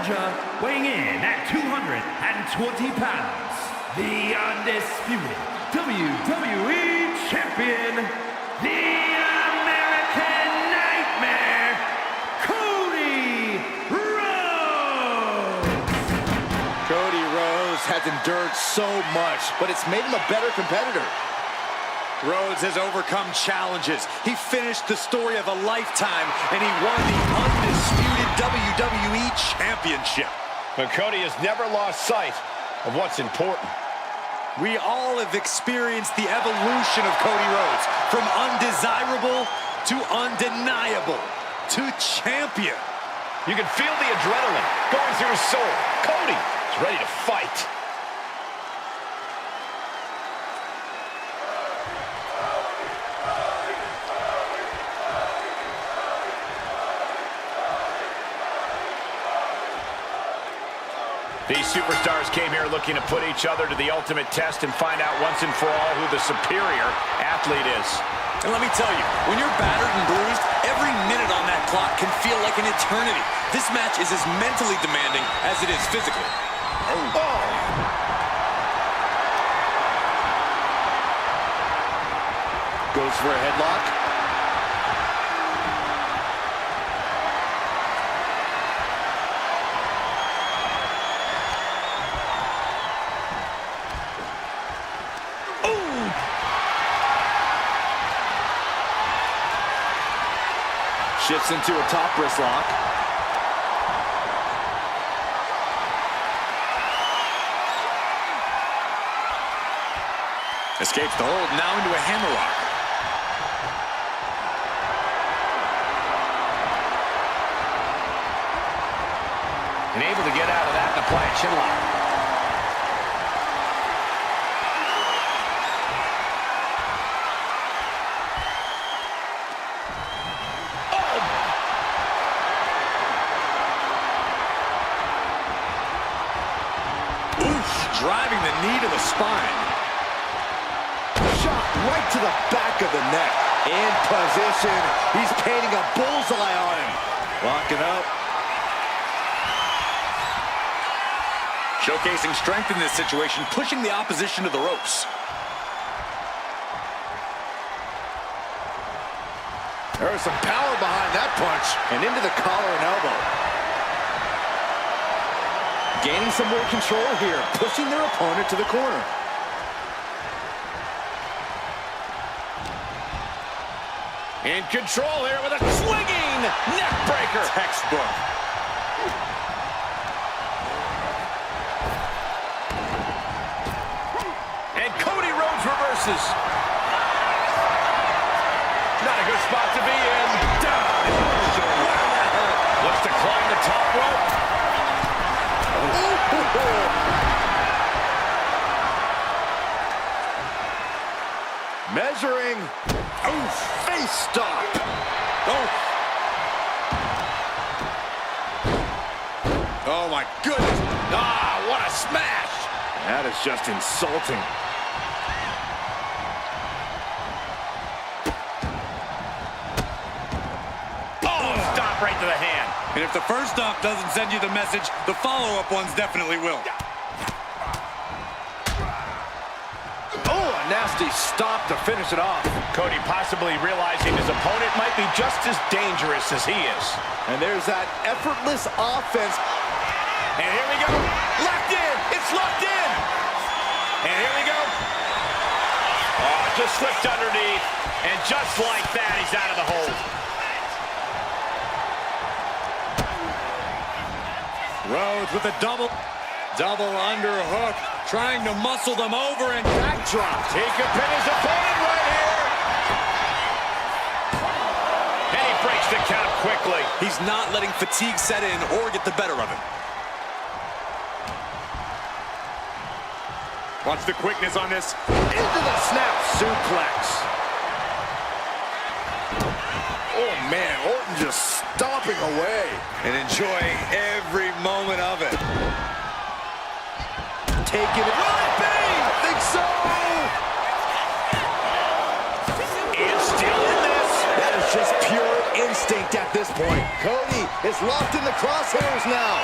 Georgia, weighing in at 220 pounds, the undisputed WWE Champion, the American Nightmare, Cody Rhodes! Cody Rhodes has endured so much, but it's made him a better competitor. Rhodes has overcome challenges. He finished the story of a lifetime, and he won the undisputed WWE Championship. But Cody has never lost sight of what's important. We all have experienced the evolution of Cody Rhodes, from undesirable to undeniable to champion. You can feel the adrenaline going through his soul. Cody is ready to fight. These superstars came here looking to put each other to the ultimate test and find out once and for all who the superior athlete is. And let me tell you, when you're battered and bruised, every minute on that clock can feel like an eternity. This match is as mentally demanding as it is physically. Goes for a headlock. Shifts into a top wrist lock. Escapes the hold, now into a hammerlock. And able to get out of that and apply a chin lock. Driving the knee to the spine. Shot right to the back of the neck. In position. He's painting a bullseye on him. Locking up. Showcasing strength in this situation, pushing the opposition to the ropes. There was some power behind that punch. And into the collar and elbow. Gaining some more control here, pushing their opponent to the corner. In control here with a swinging neck breaker. Textbook. And Cody Rhodes reverses. Not a good spot to be in. Looks to climb the top rope. Measuring. Oh, face stop. Oh my goodness. Ah, what a smash. That is just insulting. Oh, stop right to the hand. And if the first stop doesn't send you the message, the follow-up ones definitely will. Oh, a nasty stop to finish it off. Cody possibly realizing his opponent might be just as dangerous as he is. And there's that effortless offense. And here we go. Locked in. It's locked in. And here we go. Oh, just slipped underneath. And just like that, he's out of the hold. Rhodes with a double underhook, trying to muscle them over and backdrop. He could pin his opponent right here. And he breaks the count quickly. He's not letting fatigue set in or get the better of him. Watch the quickness on this. Into the snap suplex. Oh, man, Orton just stomping away. And enjoying every moment of it. Taking it. Will it be? I think so. And still in this. That is just pure instinct at this point. Cody is locked in the crosshairs now.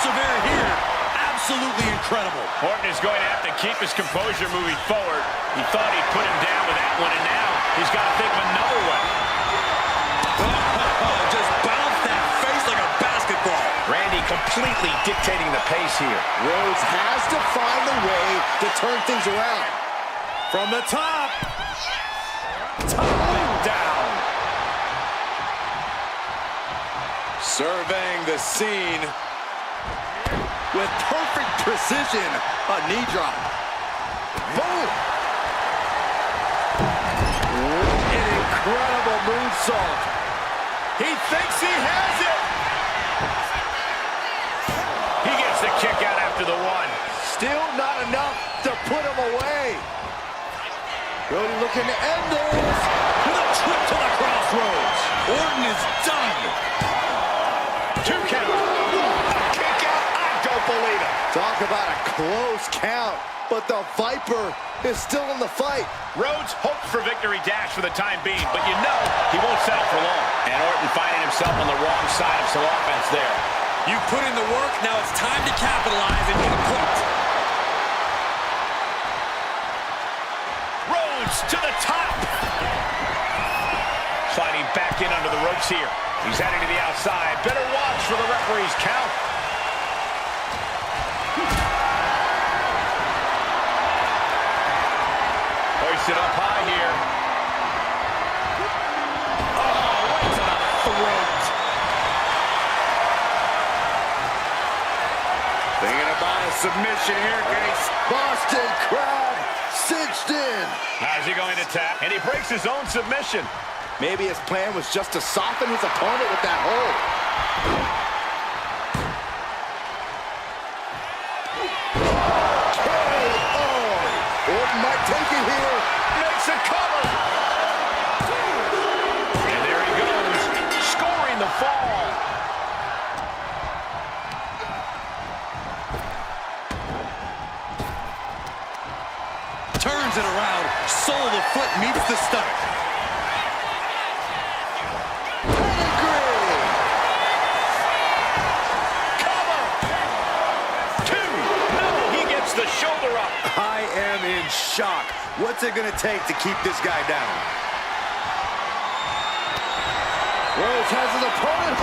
persevere here. Absolutely incredible. Orton is going to have to keep his composure moving forward. He thought he'd put him down with that one, and now he's got to think of another one. Just bounced that face like a basketball. Randy completely dictating the pace here. Rhodes has to find a way to turn things around. From the top. Tumbling down. Surveying the scene. With perfect precision, a knee drop. Boom! An incredible moonsault. He thinks he has it. He gets the kick out after the one. Still not enough to put him away. Cody looking to end this. With a trip to the crossroads. Orton is done. 2 count. Kick out. I don't believe it. Talk about a close count, but the Viper is still in the fight. Rhodes hopes for victory dash for the time being, but you know he won't settle for long. And Orton finding himself on the wrong side of some offense there. You put in the work, now it's time to capitalize and complete. Rhodes to the top. Sliding back in under the ropes here. He's heading to the outside. Better watch for the referee's count. Hoisted up high here. Oh, right to the throat. Thinking about a submission here, Gates. Boston Crab cinched in. How's he going to tap? And he breaks his own submission. Maybe his plan was just to soften his opponent with that hold. KO! Orton might take it here. Makes a cover. And there he goes, scoring the fall. Turns it around. Sole of the foot meets the stomach. The shoulder up. I am in shock. What's it going to take to keep this guy down? Rhodes has his opponent.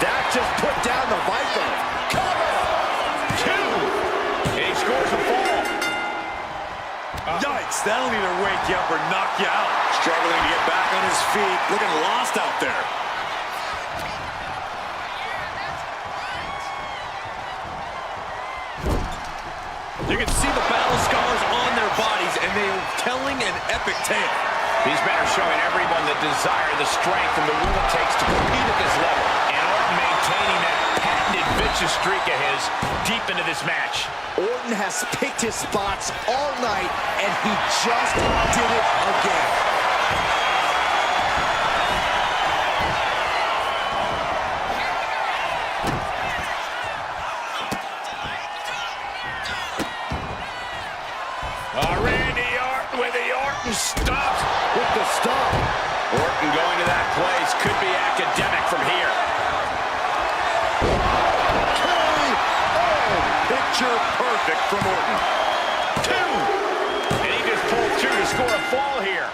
That just put down the Viper. Cover. 2. And he scores a fall. Yikes, that'll either wake you up or knock you out. Struggling to get back on his feet. Looking lost out there. You can see the battle scars on their bodies, and they are telling an epic tale. These men are showing everyone the desire, the strength, and the will it takes to compete at this level. And Orton maintaining that patented vicious streak of his deep into this match. Orton has picked his spots all night, and he just did it again. Randy Orton with the Orton stops. With the stomp. Orton going to that place could be academic from here. Picture perfect from Orton. 2. And he just pulled through to score a fall here.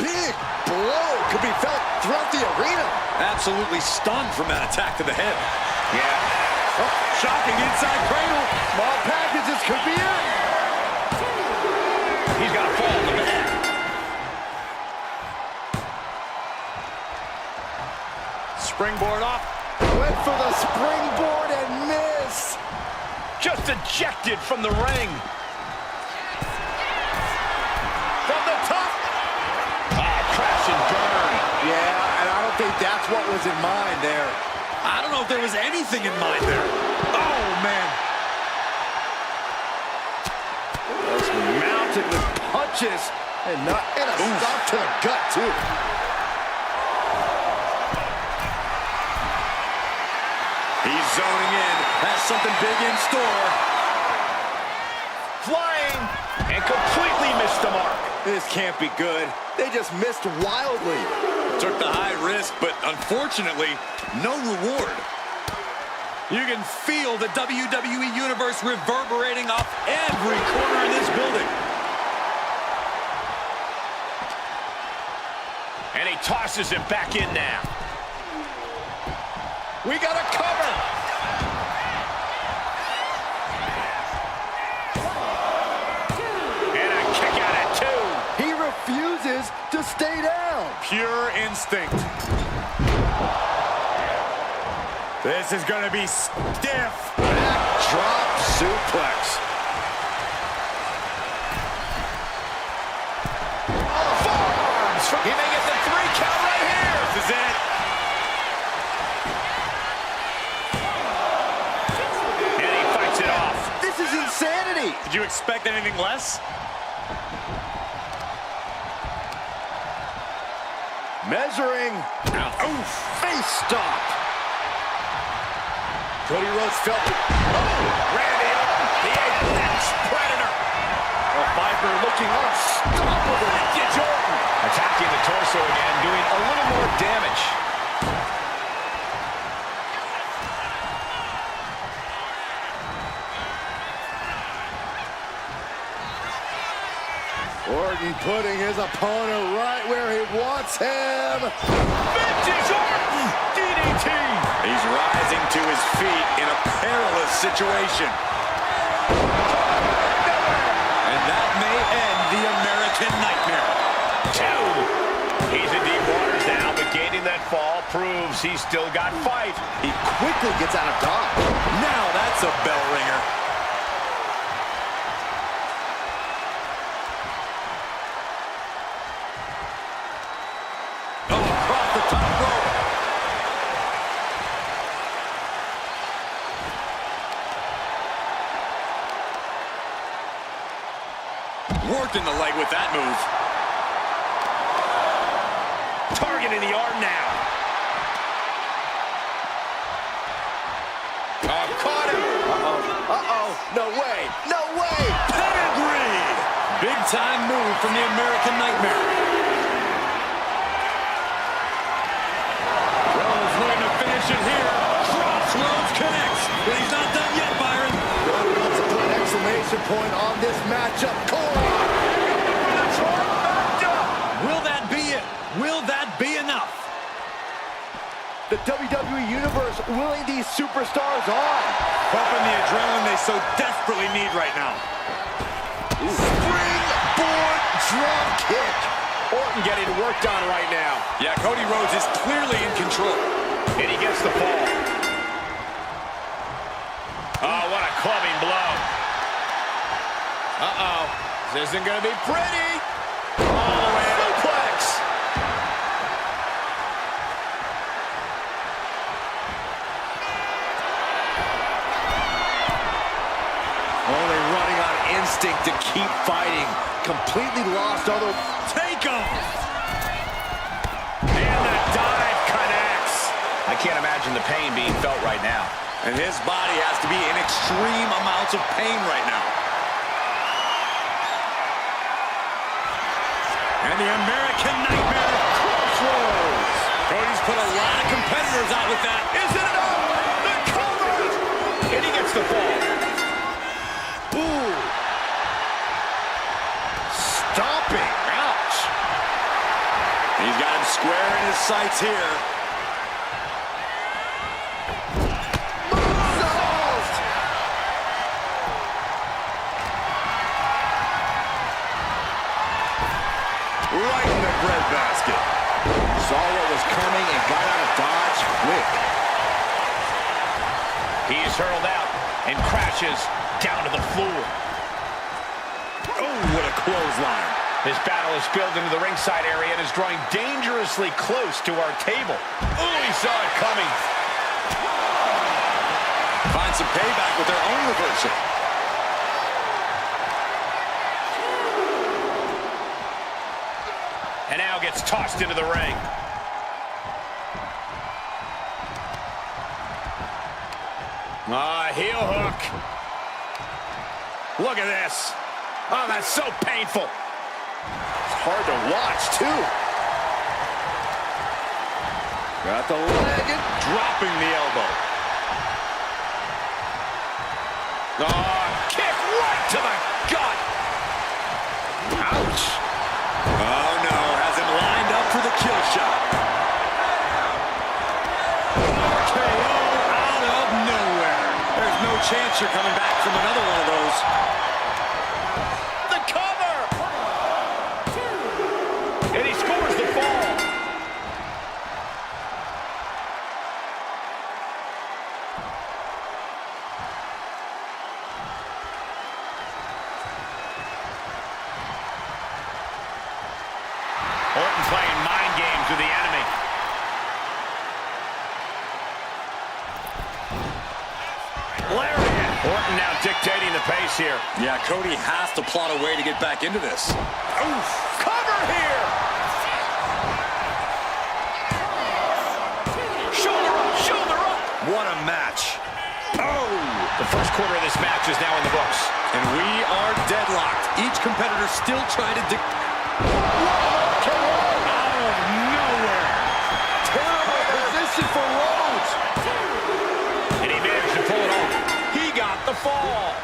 Big blow could be felt throughout the arena. Absolutely stunned from that attack to the head. Yeah. Oh, shocking inside cradle. Small packages could be it. He's got a fall in the back. Springboard off. Went for the springboard and miss. Just ejected from the ring. From the top. Crash and burn. Yeah, and I don't think that's what was in mind there. I don't know if there was anything in mind there. Oh, man. That's mounted with punches and a stop to the gut, too. He's zoning in. Has something big in store. Flying and completely missed the mark. This can't be good. They just missed wildly. Took the high risk, but unfortunately, no reward. You can feel the WWE Universe reverberating off every corner in this building. And he tosses it back in now. We got a cover. And a kick out at 2. He refuses to stay down. Pure instinct. This is going to be stiff. Backdrop suplex. Forearms. He may get the 3 count right here. This is it. And he fights it off. This is insanity. Did you expect anything less? Measuring. Oof. Face stop. Cody Rhodes felt it. Oh, Randy Orton, the apex predator. A Viper looking unstoppable. Vintage Orton. Attacking the torso again, doing a little more damage. Orton putting his opponent right where he wants him. Vintage Orton. DDT. He's rising to his feet in a perilous situation. And that may end the American Nightmare. 2. He's in deep waters now, but gaining that fall proves he's still got fight. He quickly gets out of dodge. Now that's a bell ringer. Oh, across the top rope. Worked in the leg with that move. Targeting the arm now. Oh, caught him. Uh-oh. No way. No way. Pedigree. Big time move from the American Nightmare. Rhodes looking to finish it here. Crossroads connects. But he's not done yet, Byron. Cody wants to put an exclamation point on this matchup. Cody. Will that be it? Will that be enough? The WWE Universe willing these superstars on. Pumping the adrenaline they so desperately need right now. Springboard drop kick. Orton getting worked on right now. Yeah, Cody Rhodes is clearly in control. And he gets the fall. Oh, what a clubbing blow. Uh-oh. This isn't going to be pretty. All the way to Plex. Only running on instinct to keep fighting. Completely lost all the Takeoff. And the dive connects. I can't imagine the pain being felt right now. And his body has to be in extreme amounts of pain right now. And the American Nightmare crossroads. Cody's put a lot of competitors out with that. Is it enough? The cover! And he gets the fall. Ooh. Stomping. Ouch. He's got him square in his sights here. Moonsault. Right in the breadbasket. Saw what was coming and got out of dodge quick. He's hurled out and crashes down to the floor. Oh, what a clothesline. This battle has spilled into the ringside area and is drawing dangerously close to our table. Oh, he saw it coming. Find some payback with their own reversal. And now gets tossed into the ring. Heel hook. Look at this. Oh, that's so painful. It's hard to watch, too. Got the leg and dropping the elbow. Oh, kick right to the gut. Ouch. Oh, no. Has him lined up for the kill shot. KO out of nowhere. There's no chance you're coming back from another one of those. The cover. And he scores the fall. Orton playing mind games with the enemy. Lariat. Orton now dictating the pace here. Yeah, Cody has to plot a way to get back into this. Oof. Cover here. Shoulder up, shoulder up. What a match. Oh. The first quarter of this match is now in the books. And we are deadlocked. Each competitor still trying to for Rhodes. And he managed to pull it off. He got the fall.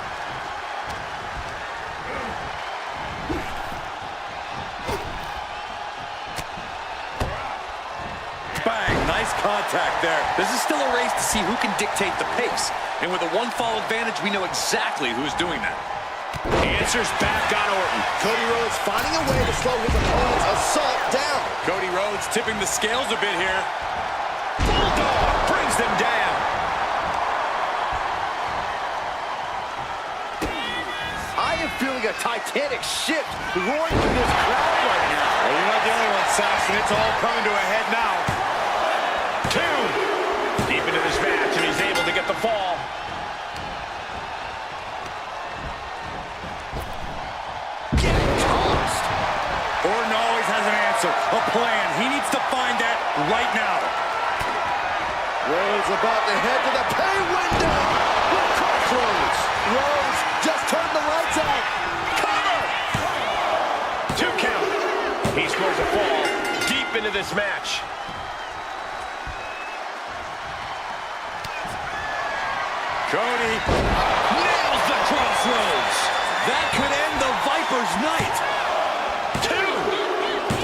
bang. Nice contact there. This is still a race to see who can dictate the pace. And with a one-fall advantage, we know exactly who's doing that. Answers back on Orton. Cody Rhodes finding a way to slow his opponent's assault down. Cody Rhodes tipping the scales a bit here. Bulldog brings them down. I am feeling a titanic shift roaring through this crowd right now. Well, you're not the only one, Saxton. It's all coming to a head now. Two. Deep into this match, and he's able to get the fall. Getting tossed. Orton always has an answer, a plan. He needs to find that right now. Rhodes about to head to the pay window. With crossroads. Rhodes just turned the lights out. Cover. 2 count. He scores a fall deep into this match. Cody nails the crossroads. That could end the Viper's night. 2.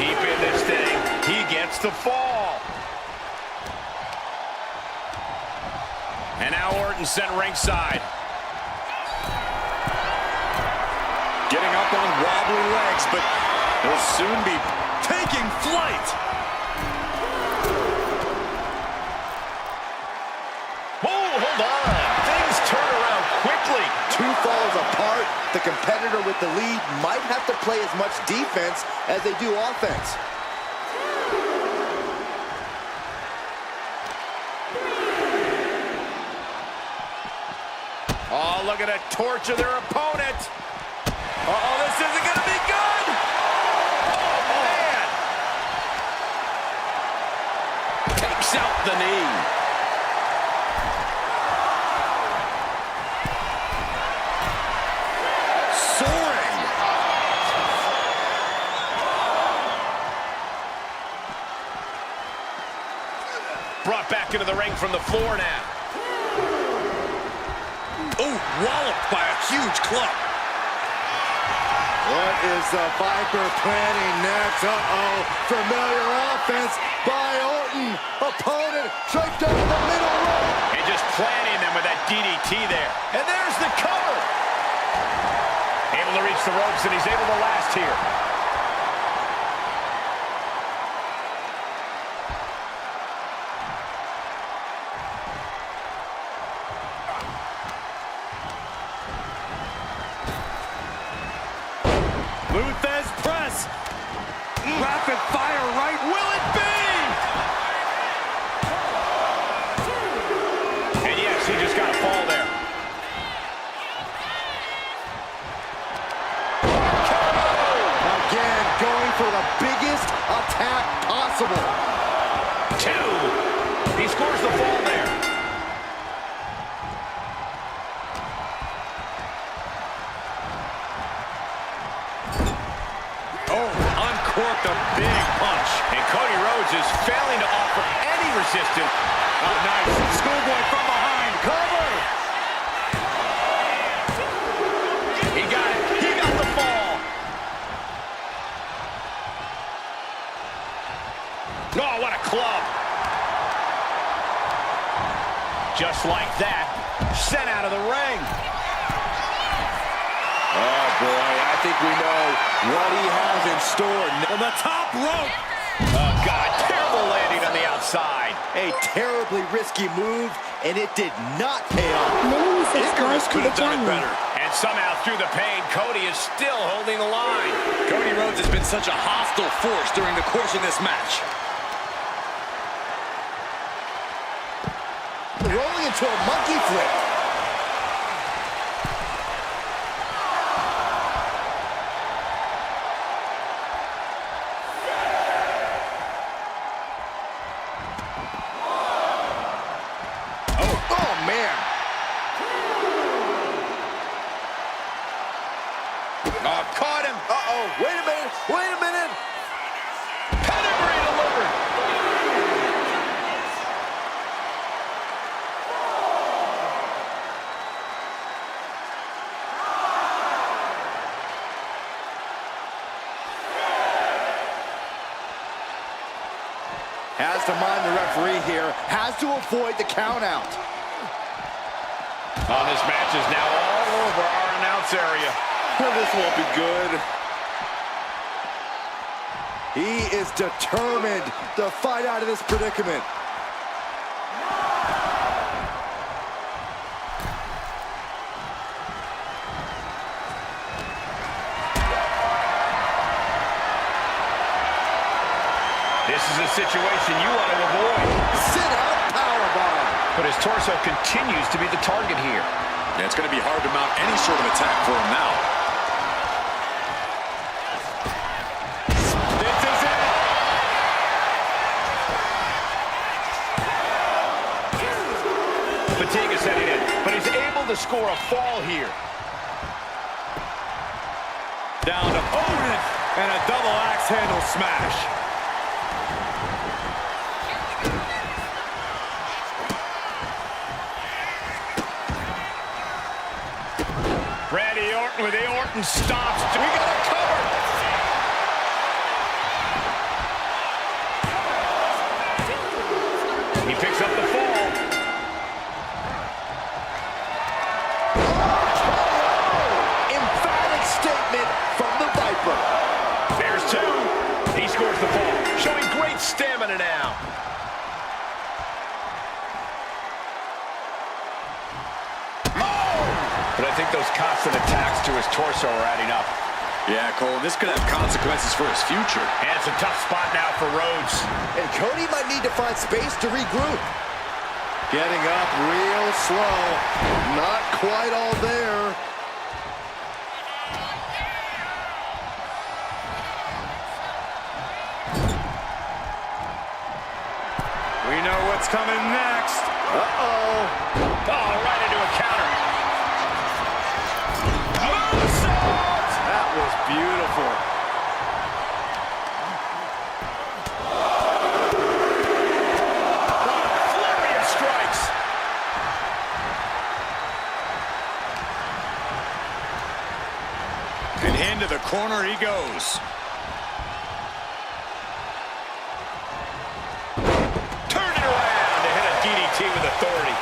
Deep in this thing, he gets the fall. And now Orton sent ringside. Getting up on wobbly legs, but he'll soon be taking flight. Oh, hold on. Things turn around quickly. 2 falls apart. The competitor with the lead might have to play as much defense as they do offense. Oh, look at it torture their opponent. Uh-oh, this isn't going to be good. Oh, man. Takes out the knee. Soaring. Brought back into the ring from the floor now. Oh, walloped by a huge club. What is the Viper planning next? Uh-oh, familiar offense by Orton. Opponent straight down the middle row. And just planting them with that DDT there. And there's the cover. Able to reach the ropes, and he's able to last here. Luthez press. Rapid fire right. Will it be? And yes, he just got a fall there. Again, going for the biggest attack possible. 2. He scores the fall there. Oh, uncorked a big punch. And Cody Rhodes is failing to offer any resistance. Oh, nice. Schoolboy from behind. Cover! He got it. He got the fall. Oh, what a club. Just like that, sent out of the ring. Oh, boy, I think we know what he has in store. From the top rope. Oh, God, terrible landing on the outside. A terribly risky move, and it did not pay off. Many subscribe to could the have done it channel. better. And somehow through the pain, Cody is still holding the line. Cody Rhodes has been such a hostile force during the course of this match. Rolling into a monkey flip. Oh, man. Oh, caught him. Uh-oh, wait a minute, wait a minute. Pedigree delivered. Has to mind the referee here. Has to avoid the count out. Oh, this match is now all over our announce area. This won't be good. He is determined to fight out of this predicament. This is a situation you want to avoid. Sit out powerbomb. But his torso continues to be the target here. Yeah, it's going to be hard to mount any sort of attack for him now. This is it. Fatigue is setting in, but he's able to score a fall here. Down opponent and a double axe handle smash. Randy Orton with the Orton stops. We got a cover. He picks up the fall. Emphatic statement from the Viper. There's two. He scores the fall, showing great stamina now. But I think those constant attacks to his torso are adding up. Yeah, Cole, this could have consequences for his future. And it's a tough spot now for Rhodes. And Cody might need to find space to regroup. Getting up real slow. Not quite all there. We know what's coming next. Uh-oh. Oh, right into a counter. That was beautiful. Flurry of strikes. And into the corner he goes. Turn it around to hit a DDT with authority.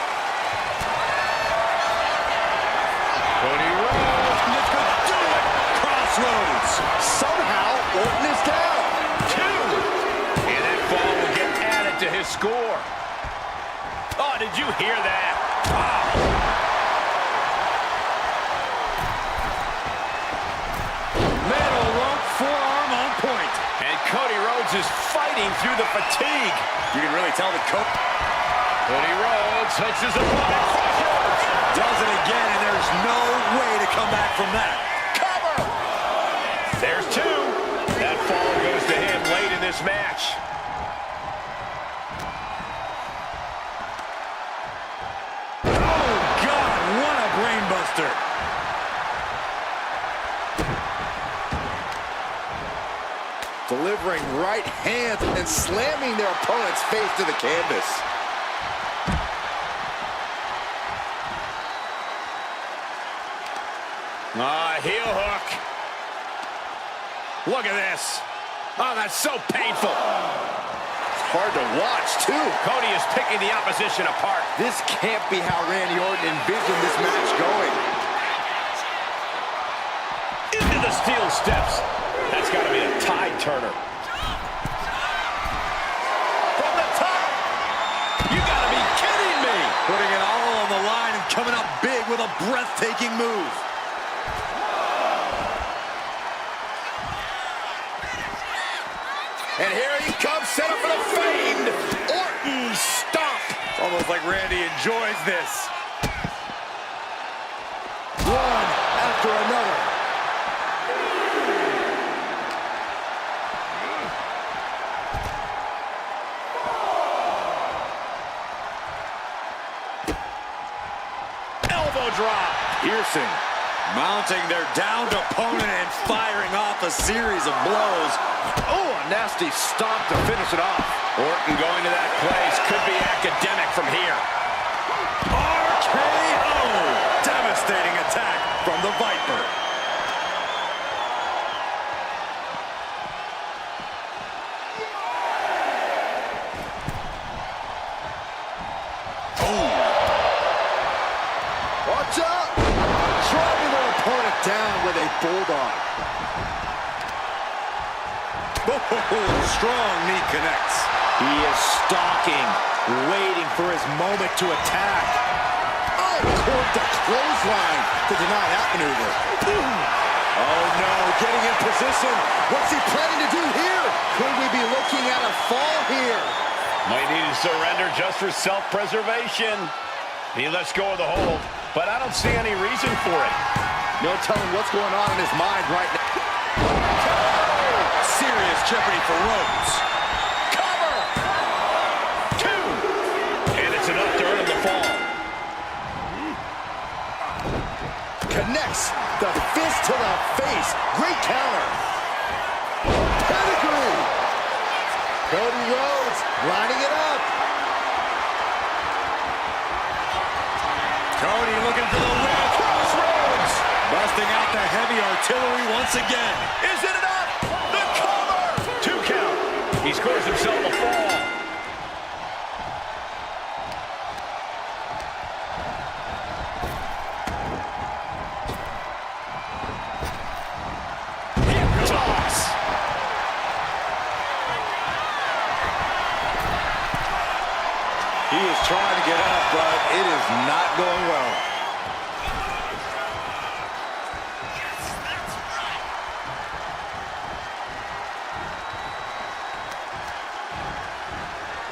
Cody Rhodes. This could do it. Crossroads. Somehow, Orton is down. Two. And that fall will get added to his score. Oh, did you hear that? Wow. Middle rope forearm on point. And Cody Rhodes is fighting through the fatigue. You can really tell that Cody Rhodes hooks his opponent. does it again, and there's no way to come back from that. Cover! There's two. That fall goes to him late in this match. Oh, God, what a brainbuster. delivering right hands and slamming their opponent's face to the canvas. Heel hook. Look at this. Oh, that's so painful. It's hard to watch, too. Cody is picking the opposition apart. This can't be how Randy Orton envisioned this match going. Into the steel steps. That's got to be a tide turner. From the top. You gotta be kidding me! Putting it all on the line and coming up big with a breathtaking move. And here he comes, set up for the famed Orton stomp. It's almost like Randy enjoys this. One after another. Elbow drop. Piercing. Mounting their downed opponent and firing off a series of blows. Oh, a nasty stomp to finish it off. Orton going to that place could be academic from here. RKO! Devastating attack from the Viper. Watch out! Driving their opponent down with a bulldog. Strong knee connects. He is stalking, waiting for his moment to attack. Oh, caught the clothesline to deny that maneuver. Oh no, getting in position. What's he planning to do here? Could we be looking at a fall here? Might need to surrender just for self-preservation. He lets go of the hold, but I don't see any reason for it. No telling what's going on in his mind right now. Serious jeopardy for Rhodes. Cover! Two! And it's enough to earn the fall. Connects the fist to the face. Great counter. Pedigree. Cody Rhodes lining it up. Cody looking for the win. Crossroads! Busting out the heavy artillery once again. Is it enough? The cover! 2 count. He scores himself a fall. Toss! He is trying to get up, but it is not going well.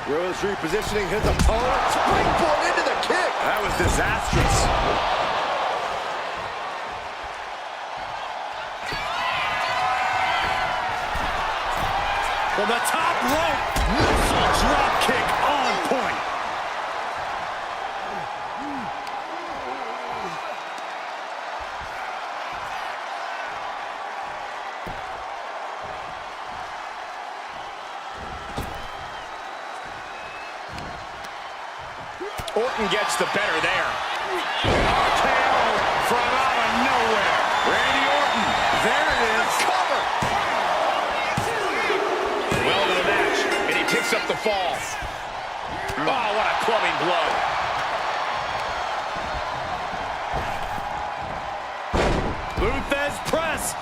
Rhodes repositioning his opponent. Springboard into the kick. That was disastrous. From the top rope, missile drop kick on point. Orton gets the better there. RKO from out of nowhere. Randy Orton. There it is. Cover. Well to the match, and he picks up the fall. Oh, what a clubbing blow. Luthez press.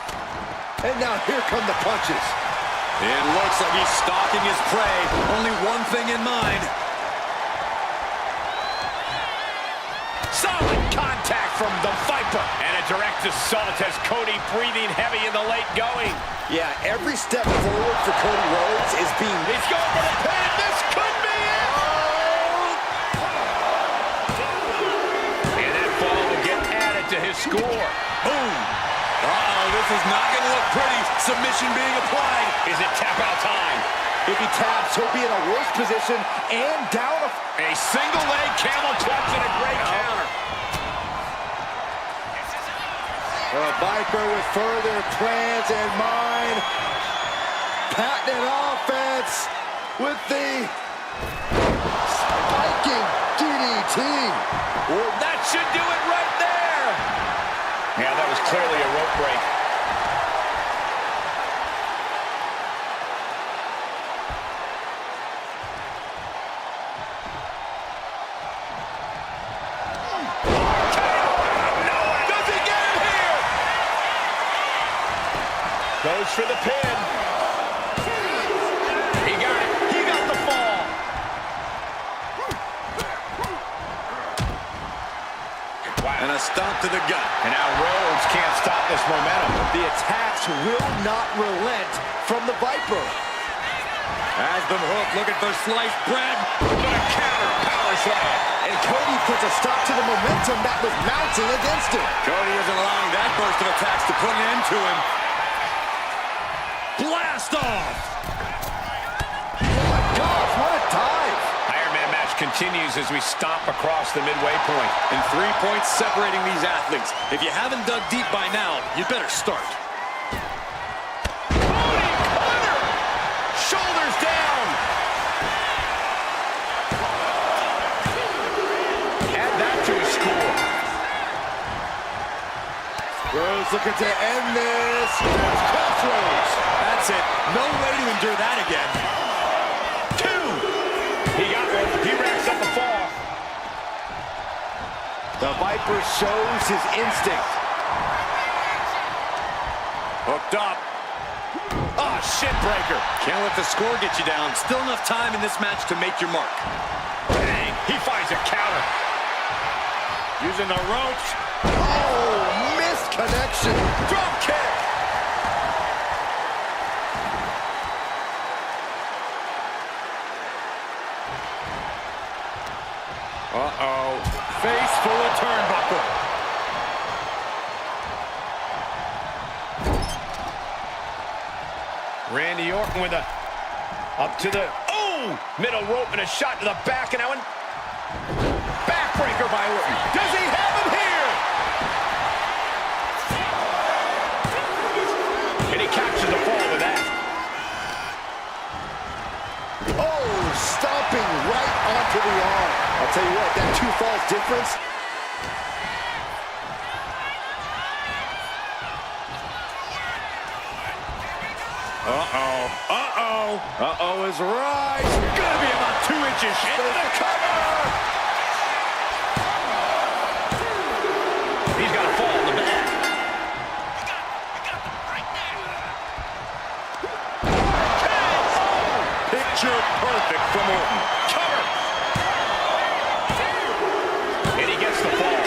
And now here come the punches. It looks like he's stalking his prey. Only one thing in mind. Solid contact from the Viper. And a direct assault has Cody breathing heavy in the late going. Yeah, every step forward for Cody Rhodes is being... He's going for the pin. This could be it. And that fall will get added to his score. Boom. Uh-oh, this is not going to look pretty. Submission being applied. Is it tap-out time? If he taps, he'll be in a worse position and down A single leg camel clutch and a great counter. The Viper with further plans in mind. patented offense with the spiking DDT. Well, that should do it right there. Yeah, that was clearly a rope break. Goes for the pin. He got it. He got the fall. Wow. And a stomp to the gut. And now Rhodes can't stop this momentum. The attacks will not relent from the Viper. Has them hooked, looking for sliced bread. What a counter power slam. And Cody puts a stop to the momentum that was mounting against him. Cody isn't allowing that burst of attacks to put an end to him. Blast off! Oh my gosh, what a dive! Iron Man match continues as we stomp across the midway point. And 3 points separating these athletes. If you haven't dug deep by now, you'd better start. Shoulders down. Add that to his score. Rhodes looking to end this. Crossroads. That's it. No way to endure that again. 2. He got one. He racks up a fall. The Viper shows his instinct. Hooked up. Oh, shin breaker. Can't let the score get you down. Still enough time in this match to make your mark. Bang. He finds a counter. Using the ropes. Oh, missed connection. Drop kick. Uh-oh. Face full of turnbuckle. Randy Orton with a up to the middle rope and a shot to the back, and now backbreaker by Orton. Does he have him here? And he captures the fall with that. Oh, stomping right onto the arm. I'll tell you what, that 2 falls difference. Uh-oh. Uh-oh. Uh-oh is right. Gonna be about 2 inches. Into the cover. He's got a fall in the back. Picture perfect from Orton. Cover. And he gets the fall.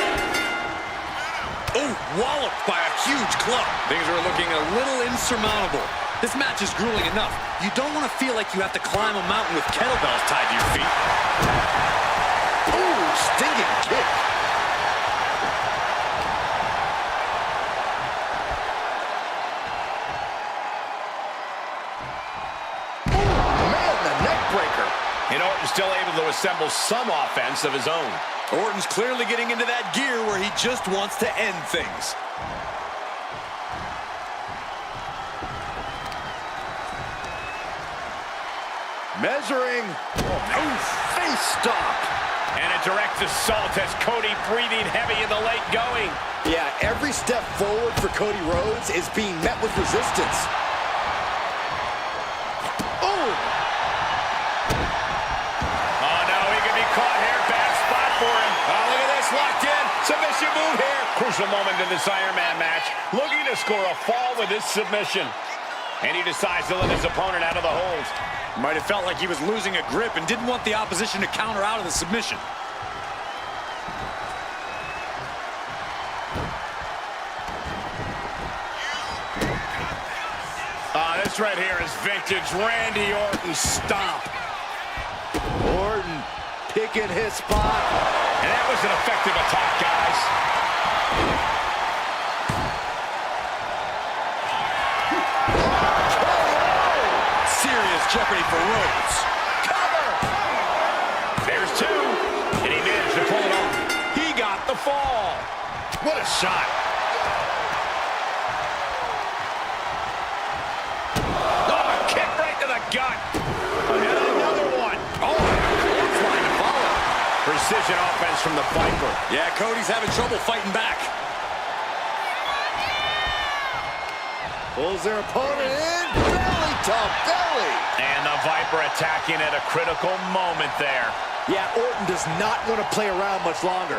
Oh, walloped by a huge club. Things are looking a little insurmountable. This match is grueling enough. You don't want to feel like you have to climb a mountain with kettlebells tied to your feet. Ooh, stinging kick. Ooh, man, the neck breaker. And Orton's still able to assemble some offense of his own. Orton's clearly getting into that gear where he just wants to end things. Measuring. Oh, face stop. And a direct assault as Cody breathing heavy in the late going. Yeah, every step forward for Cody Rhodes is being met with resistance. Oh! Oh, no, he can be caught here. Bad spot for him. Oh, look at this, locked in. Submission move here. Crucial moment in this Iron Man match. Looking to score a fall with this submission. And he decides to let his opponent out of the hold. Might have felt like he was losing a grip and didn't want the opposition to counter out of the submission. This right here is vintage Randy Orton stomp. Orton picking his spot. And that was an effective attack, guys. Serious jeopardy for Rhodes. Cover! There's 2. And he managed to pull it off. He got the fall. What a shot. Oh, kick precision offense from the Viper. Yeah, Cody's having trouble fighting back. Pulls their opponent in, belly to belly. And the Viper attacking at a critical moment there. Yeah, Orton does not want to play around much longer.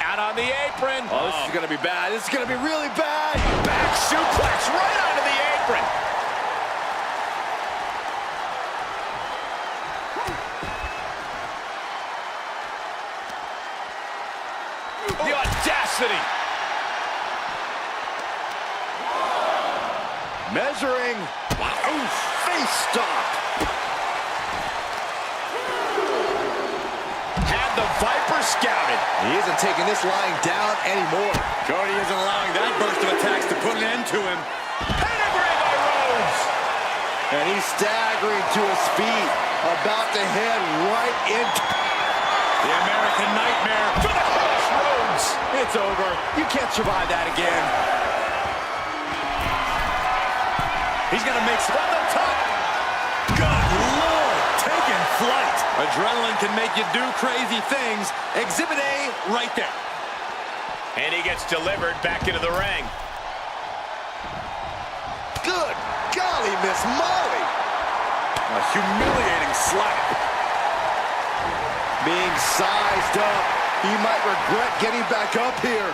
Out on the apron. Oh, this is going to be bad. This is going to be really bad. Back suplex right onto the apron. The audacity. Measuring. Oof, face stop. Had the Viper scouted. He isn't taking this lying down anymore. Cody isn't allowing that burst of attacks to put an end to him. Pedigree by Rhodes. And he's staggering to his feet, about to head right into The American Nightmare. To the crossroads. It's over. You can't survive that again. He's going to make From the top. Good Lord, taking flight. Adrenaline can make you do crazy things. Exhibit A right there. And he gets delivered back into the ring. Good golly, Miss Molly. A humiliating slap. Being sized up. He might regret getting back up here.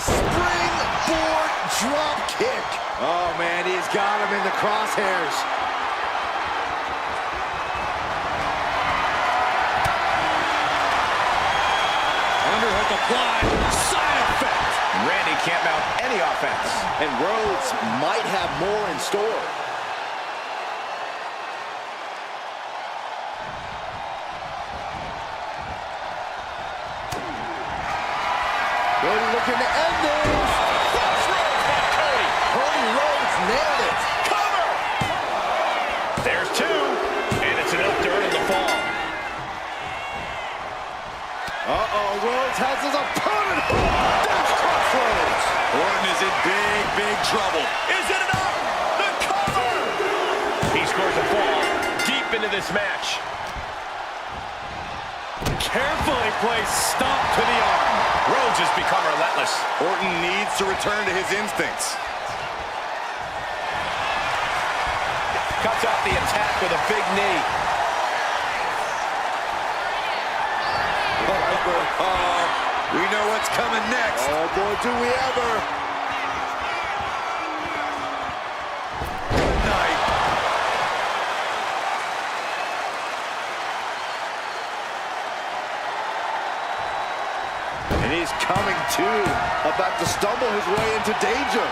Springboard drop kick. Oh, man, he's got him in the crosshairs. Underhook applied. Side effect. Randy can't mount any offense. And Rhodes might have more in store. Cody looking to end this. Crossroads by Cody. Cody Rhodes nailed it. Cover. There's two. And it's enough to earn the fall. Uh-oh, Rhodes has his opponent. That's Crossroads. Orton is in big trouble. Is it enough? The cover. He scores a fall deep into this match. Carefully placed stomp to the arm. Rhodes has become relentless. Orton needs to return to his instincts. Cuts off the attack with a big knee. We know what's coming next. Oh, boy, do we ever. Good night. And he's coming to, about to stumble his way into danger.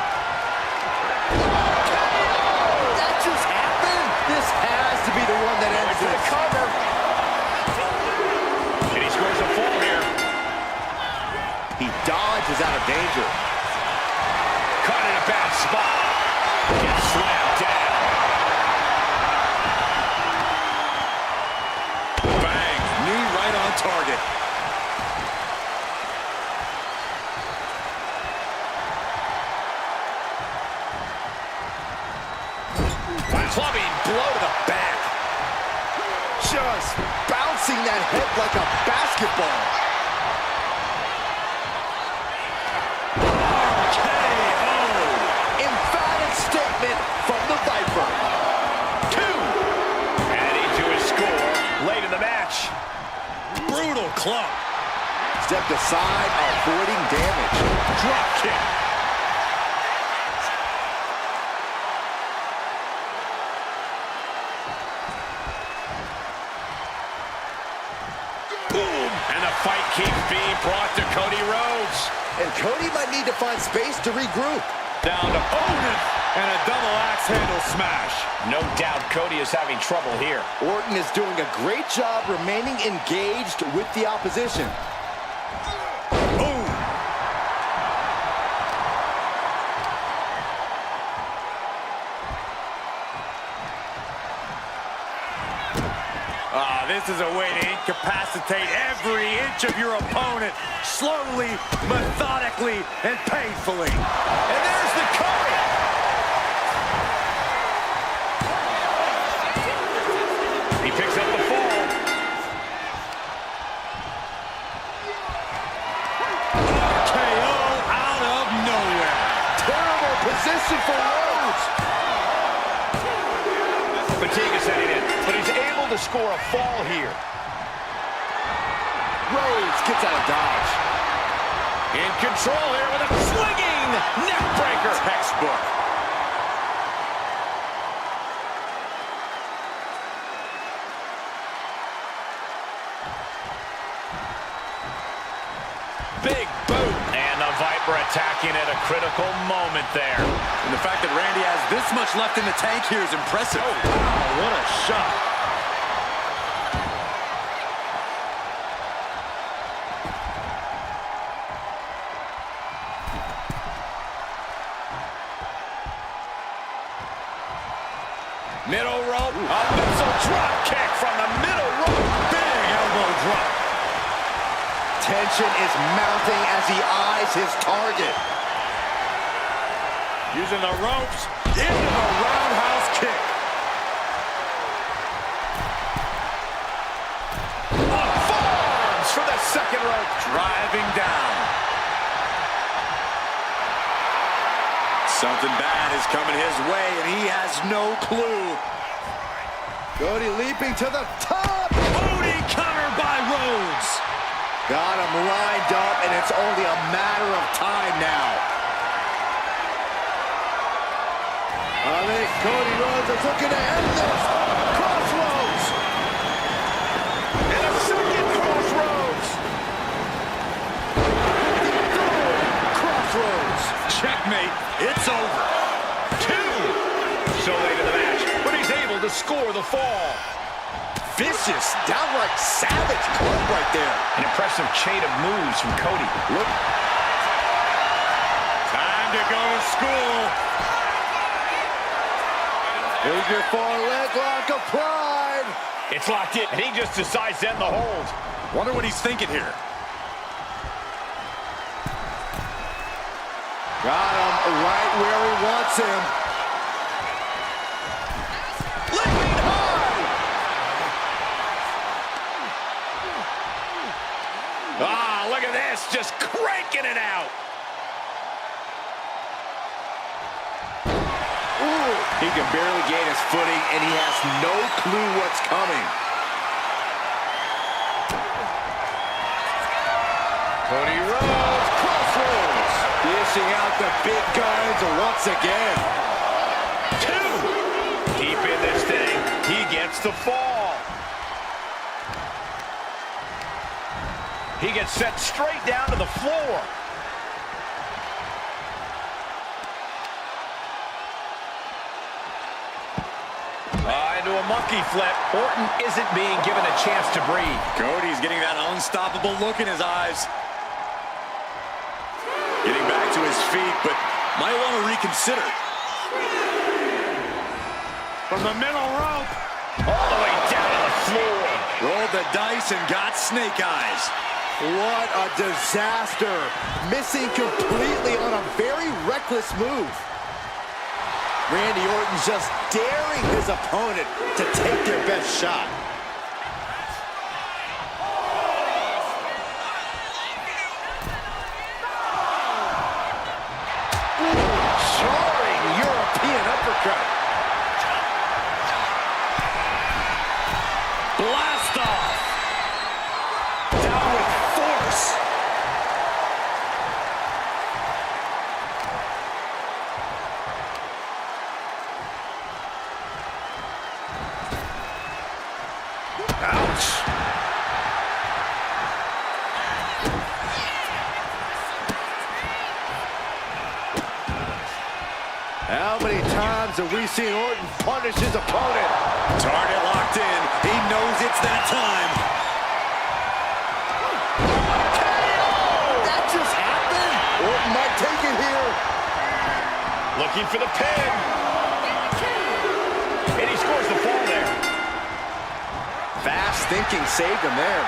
That just happened. This has to be the one that ends To the this. cover. And he scores a fall here. He dodges out of danger. Caught in a bad spot. Gets slammed down. Bang. Knee right on target. Clubbing blow to the back. Just bouncing that head like a basketball. KO. Emphatic statement from the Viper. 2. Adding to his score late in the match. Brutal club. Stepped aside, avoiding damage. Drop kick. And the fight keeps being brought to Cody Rhodes. And Cody might need to find space to regroup. Down to Orton. And a double axe handle smash. No doubt Cody is having trouble here. Orton is doing a great job remaining engaged with the opposition. Boom. This is a way to incapacitate every inch of your opponent. Slowly, methodically, and painfully. And there's the cover. position for Rhodes. Fatigue is setting in, but he's able to score a fall here. Rhodes gets out of dodge. In control here with a swinging neck breaker. Textbook. Big boot. And the Viper attacking at a critical moment there. And the fact that Randy has this much left in the tank here is impressive. Oh, wow, what a shot. Middle rope. A missile drop kick from the middle rope. Big elbow drop. Tension is mounting as he eyes his target. Using the ropes into the roundhouse kick. Forearms for the second rope. Driving down. Something bad is coming his way, and he has no clue. Cody leaping to the top. Cody covered by Rhodes. Got him lined up, and it's only a matter of time now. I think Cody Rhodes is looking to end this. Crossroads. And a second crossroads. Crossroads. Checkmate. It's over. 2. So late in the match, but he's able to score the fall. Vicious, downright savage club right there. An impressive chain of moves from Cody. Look. Time to go to school. Here's your far leg lock of pride. It's locked in, and he just decides to end the hold. Wonder what he's thinking here. Got him right where he wants him. Lifting high. Ah, look at this, just cranking it out. Ooh. He can barely gain his footing, and he has no clue what's coming. Cody Rhodes, crossroads. Dishing out the big guns once again. 2. Deep in this thing, he gets the fall. He gets set straight down to the floor. Into a monkey flip. Orton isn't being given a chance to breathe. Cody's getting that unstoppable look in his eyes. Getting back to his feet, but might want to reconsider. From the middle rope, all the way down to the floor. Rolled the dice and got snake eyes. What a disaster. Missing completely on a very reckless move. Randy Orton just daring his opponent to take their best shot. Jarring European uppercut. Blast off. Down with force. Ouch. How many times have we seen Orton punish his opponent? Target locked in. He knows it's that time. That just happened. Orton might take it here. Looking for the pin. And he scores the fall there. Fast thinking saved him there.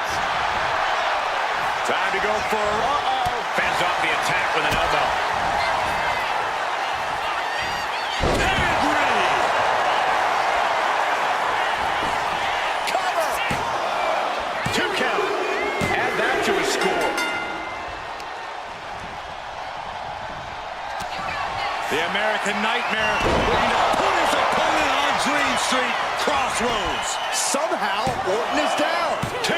Time to go for, fends off the attack with an elbow. Pedigree! Cover! 2 count. Add that to his score. The American Nightmare looking to put his opponent on Dream Street Crossroads. Somehow, Orton is down. 2.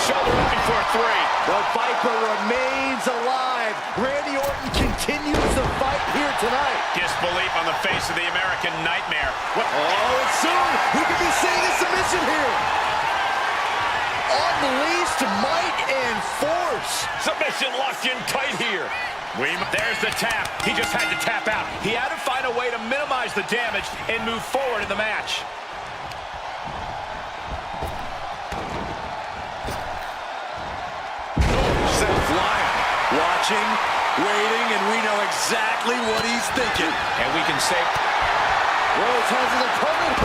Shoulder looking for a 3. The Viper remains alive. Randy Orton continues the fight here tonight. Disbelief on the face of the American Nightmare. What? Oh, and soon we could be seeing a submission here. Unleashed might and force. Submission locked in tight here. There's the tap. He just had to tap out. He had to find a way to minimize the damage and move forward in the match. Sent flying. Watching, waiting, and we know exactly what he's thinking. And we can say, Rhodes has his opponent.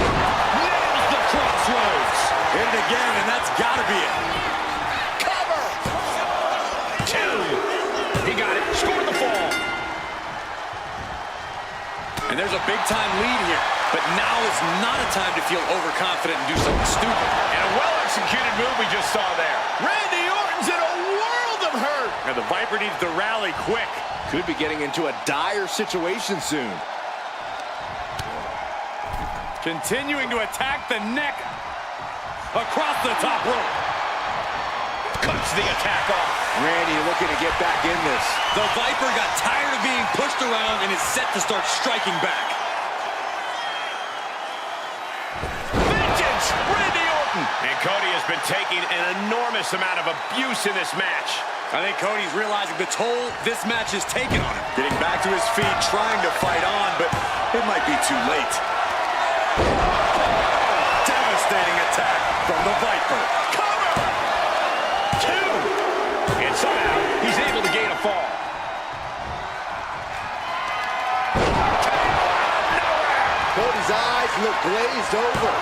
nails the crossroads. Hit it again, and that's got to be it. Cover. 2. He got it. Scored the fall. And there's a big-time lead here. But now is not a time to feel overconfident and do something stupid. And a well-executed move we just saw there. Randy Orton's in a world of hurt. And the Viper needs to rally quick. Could be getting into a dire situation soon. Continuing to attack the neck. Across the top rope. Cuts the attack off. Randy looking to get back in this. The Viper got tired of being pushed around and is set to start striking back. Vengeance! Randy Orton! And Cody has been taking an enormous amount of abuse in this match. I think Cody's realizing the toll this match has taken on him. Getting back to his feet, trying to fight on, but it might be too late. Devastating attack from the Viper. Cover! 2! And somehow, he's able to gain a fall. Cody's eyes look glazed over.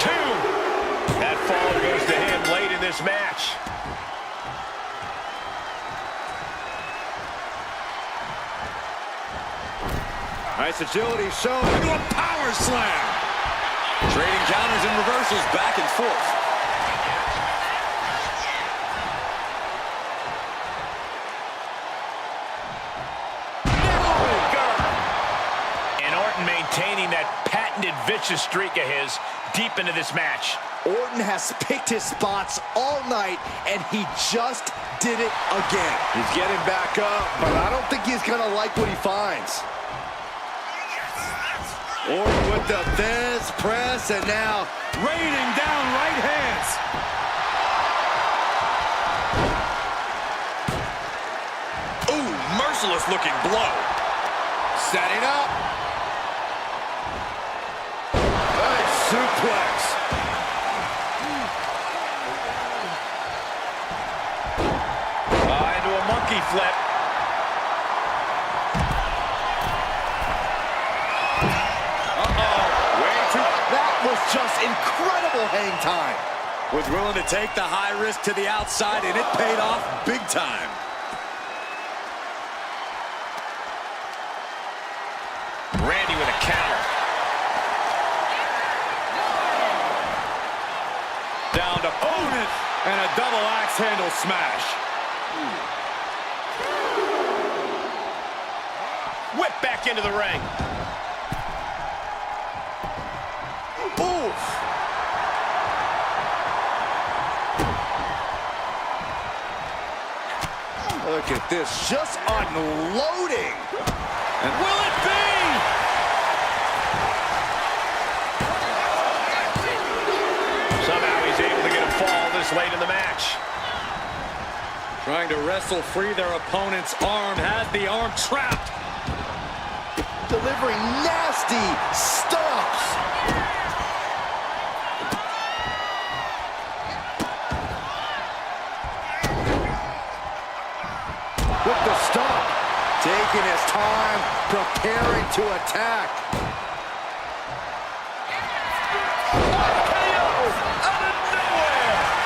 2! That fall goes to him late in this match. Nice agility shown. Into a power slam. Trading counters and reversals back and forth. And Orton maintaining that patented vicious streak of his deep into this match. Orton has picked his spots all night, and he just did it again. He's getting back up, but I don't think he's going to like what he finds. Orton with the Vez press, and now Raining down right hands. Ooh, merciless looking blow. setting up. Nice suplex. Into a monkey flip. That was just incredible hang time. Was willing to take the high risk to the outside, and it paid off big time. Randy with a counter. Down to opponent and a double axe handle smash. Whip back into the ring. Oof. Look at this, just unloading. And will it be? Somehow he's able to get a fall this late in the match. Trying to wrestle free their opponent's arm, has the arm trapped. Delivering nasty stomps. With the stomp, taking his time, preparing to attack.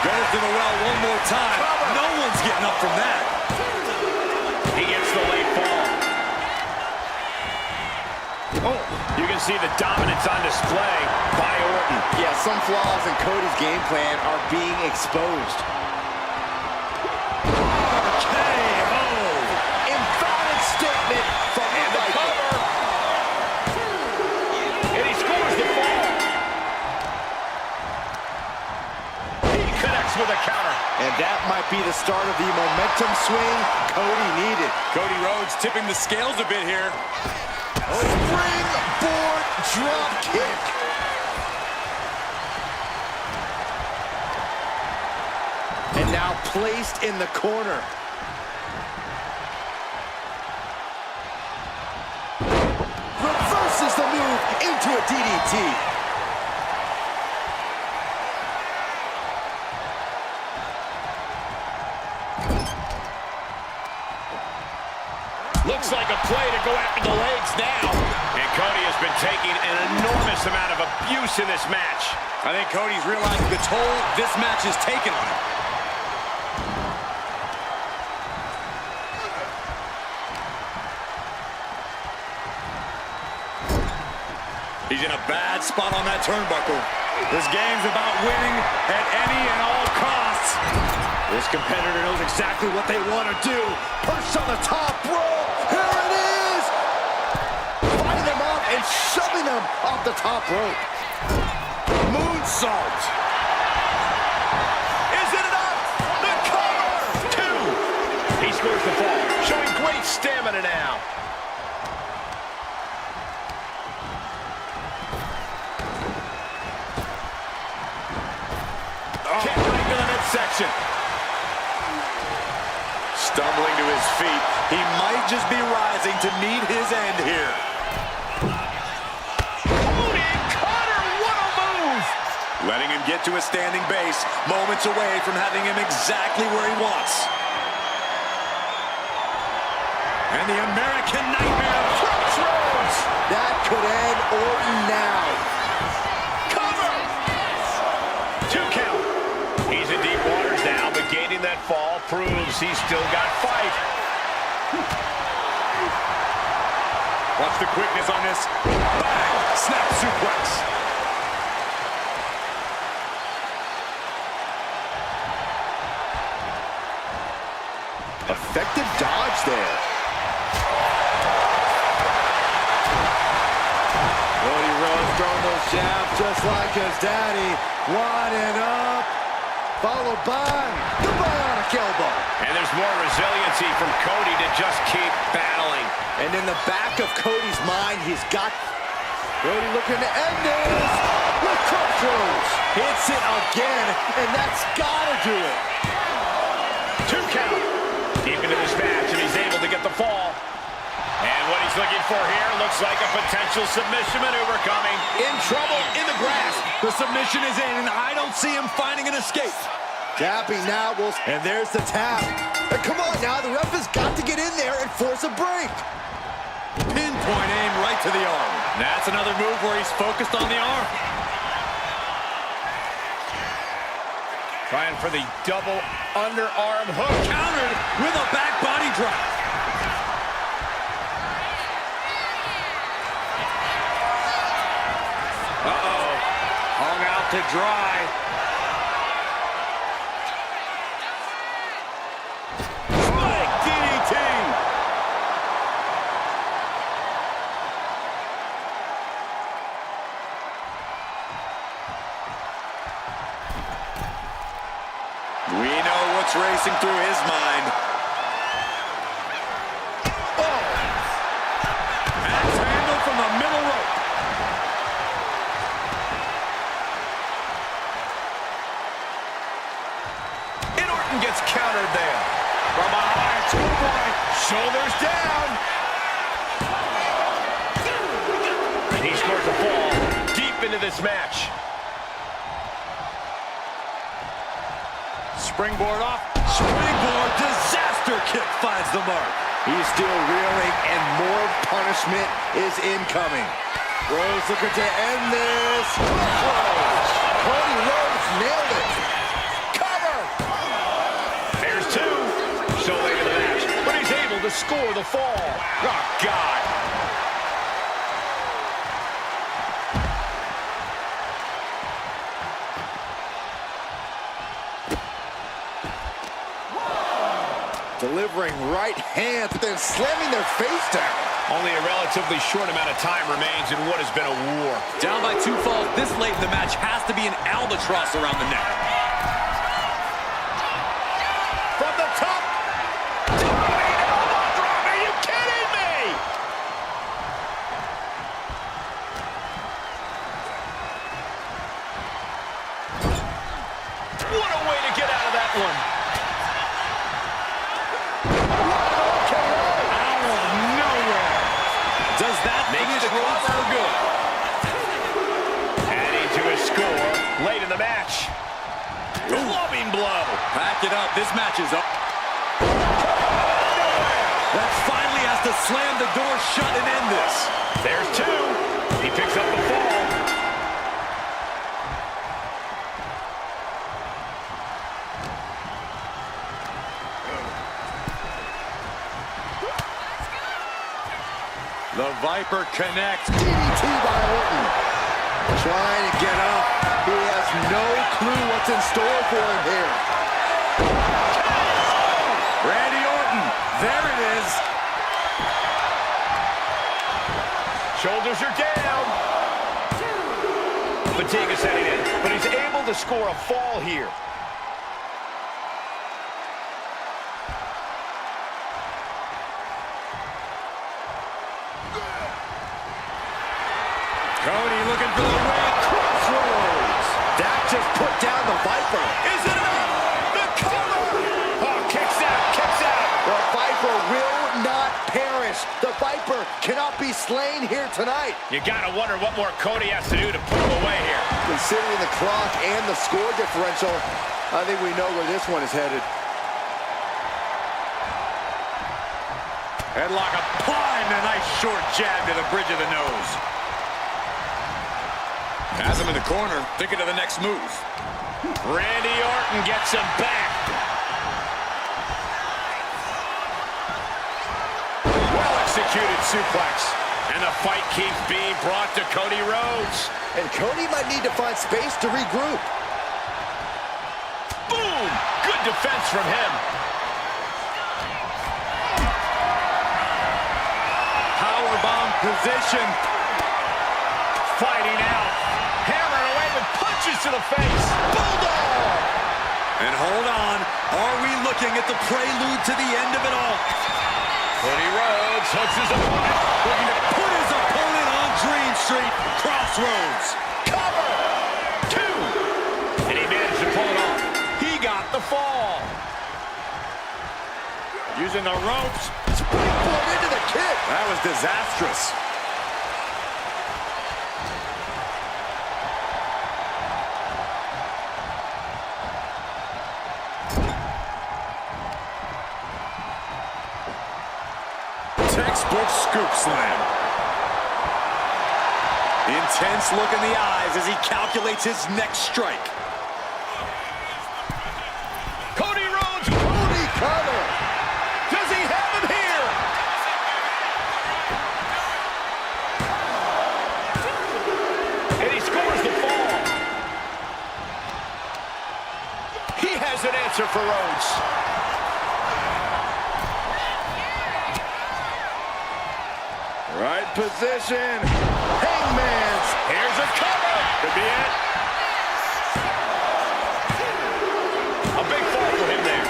Goes to the well one more time. No one's getting up from that. He gets the late fall. Oh, you can see the dominance on display by Orton. Yeah, some flaws in Cody's game plan are being exposed. KO! Emphatic statement from the Viper. momentum swing Cody needed. Cody Rhodes tipping the scales a bit here. Springboard drop kick. And now placed in the corner. Reverses the move into a DDT. Looks like a play to go after the legs now. And Cody has been taking an enormous amount of abuse in this match. I think Cody's realizing the toll this match has taken on him. He's in a bad spot on that turnbuckle. This game's about winning at any and all costs. This competitor knows exactly what they want to do. Perched on the top rope. Here it is. Fighting them up and shoving them off the top rope. Moonsault. Is it enough? The cover. 2. He scores the fall, showing great stamina now. Kick right to the midsection. Stumbling to his feet. He might just be rising to meet his end here. Cody Cutter, what a move! Letting him get to a standing base, moments away from having him exactly where he wants. And the American Nightmare approach Rhodes. That could end Orton now. Cover! 2 count. He's in deep waters now, but gaining that fall proves he's still got fight. Watch the quickness on this. Bang! Snap suplex. Effective dodge there. Cody Rhodes throwing those jabs just like his daddy. Winding up. Followed by the bionic elbow. And there's more resiliency from Cody to just keep battling. And in the back of Cody's mind, he's got Cody looking to end this with crossroads. Hits it again, and that's gotta do it. 2 count. Deep into this match, and he's able to get the fall. And what he's looking for here looks like a potential submission maneuver coming. In trouble, in the grasp. The submission is in, and I don't see him finding an escape. Tapping now, and there's the tap. And come on now, the ref has got to get in there and force a break. Pinpoint aim right to the arm. That's another move where he's focused on the arm. Trying for the double underarm hook. Countered with a back body drop. Uh-oh. Hung out to dry. Spike DDT. We know what's racing through his mind. Oh! Axe handle from the middle rope. And Orton gets countered there. From behind, boy, shoulders down. And he scores a fall deep into this match. Springboard off. Springboard disaster kick finds the mark. He's still reeling, and more punishment is incoming. Rhodes looking to end this. Rhodes. Cody Rhodes nailed it. Cover. There's 2. So late in the match, but he's able to score the fall. Oh, God. Delivering right hand, but then slamming their face down. Only a relatively short amount of time remains in what has been a war. Down by 2 falls this late in the match has to be an albatross around the neck. From the top, what? This match is up. That finally has to slam the door shut and end this. There's two. He picks up the fall. The Viper connects. DDT by Orton. Trying to get up. He has no clue what's in store for him here. Randy Orton. There it is. Shoulders are down. Fatigue is setting in, but he's able to score a fall here. Cody looking for the ring. Crossroads. That just put down the Viper. Is it enough? The cover! Oh, kicks out, kicks out. The Viper will not perish. The Viper cannot be slain here tonight. You gotta wonder what more Cody has to do to put him away here. Considering the clock and the score differential, I think we know where this one is headed. Headlock applied and a nice short jab to the bridge of the nose. Has him in the corner, thinking of the next move. Randy Orton gets him back. Well-executed suplex. And the fight keeps being brought to Cody Rhodes. And Cody might need to find space to regroup. Boom! Good defense from him. Powerbomb position. Fighting out. Hammering away with punches to the face. Bulldog! And hold on, are we looking at the prelude to the end of it all? Cody Rhodes hooks his opponent. Looking to put his opponent on Dream Street. Crossroads. Cover! Two! And he managed to pull it off. He got the fall. Using the ropes. Springboard into the kick. That was disastrous. Textbook scoop slam. Intense look in the eyes as he calculates his next strike. Cody Rhodes. Cody cover. Does he have him here? And he scores the fall. He has an answer for Rhodes. Right position. Hangman's. Here's a cover. Could be it. A big fall for him there.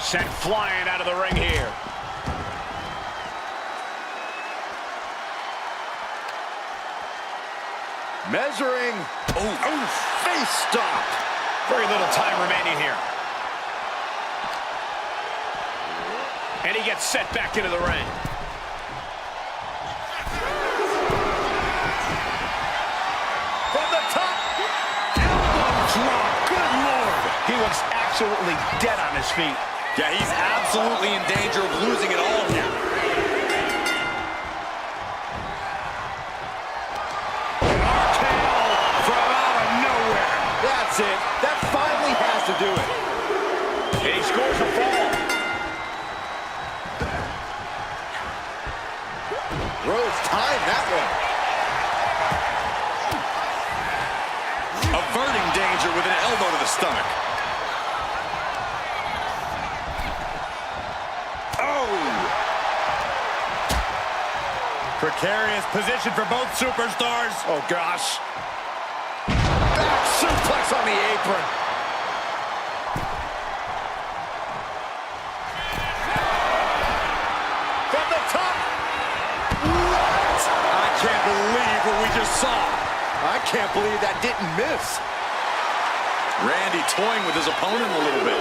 Sent flying out of the ring here. Measuring. Oh, face stop. Very little time remaining here. And he gets set back into the ring. From the top. Elbow drop. Good Lord. He looks absolutely dead on his feet. Yeah, he's absolutely in danger of losing it all here. RKO from out of nowhere. That's it. That finally has to do it. And he scores a fall. Rhodes timed that one. Averting danger with an elbow to the stomach. Oh! Precarious position for both superstars. Oh, gosh. Back suplex on the apron. From the top. I can't believe what we just saw. I can't believe that didn't miss. Randy toying with his opponent a little bit.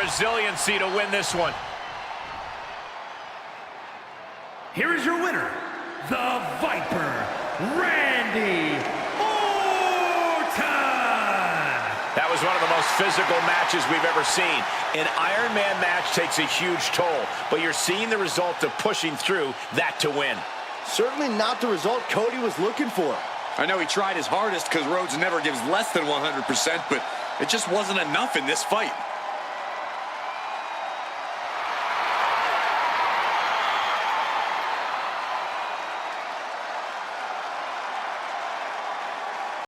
resiliency to win this one. Here is your winner, the Viper, Randy Orton. That was one of the most physical matches we've ever seen. An Iron Man match takes a huge toll, but you're seeing the result of pushing through that to win. Certainly not the result Cody was looking for. I know he tried his hardest because Rhodes never gives less than 100%, but it just wasn't enough in this fight.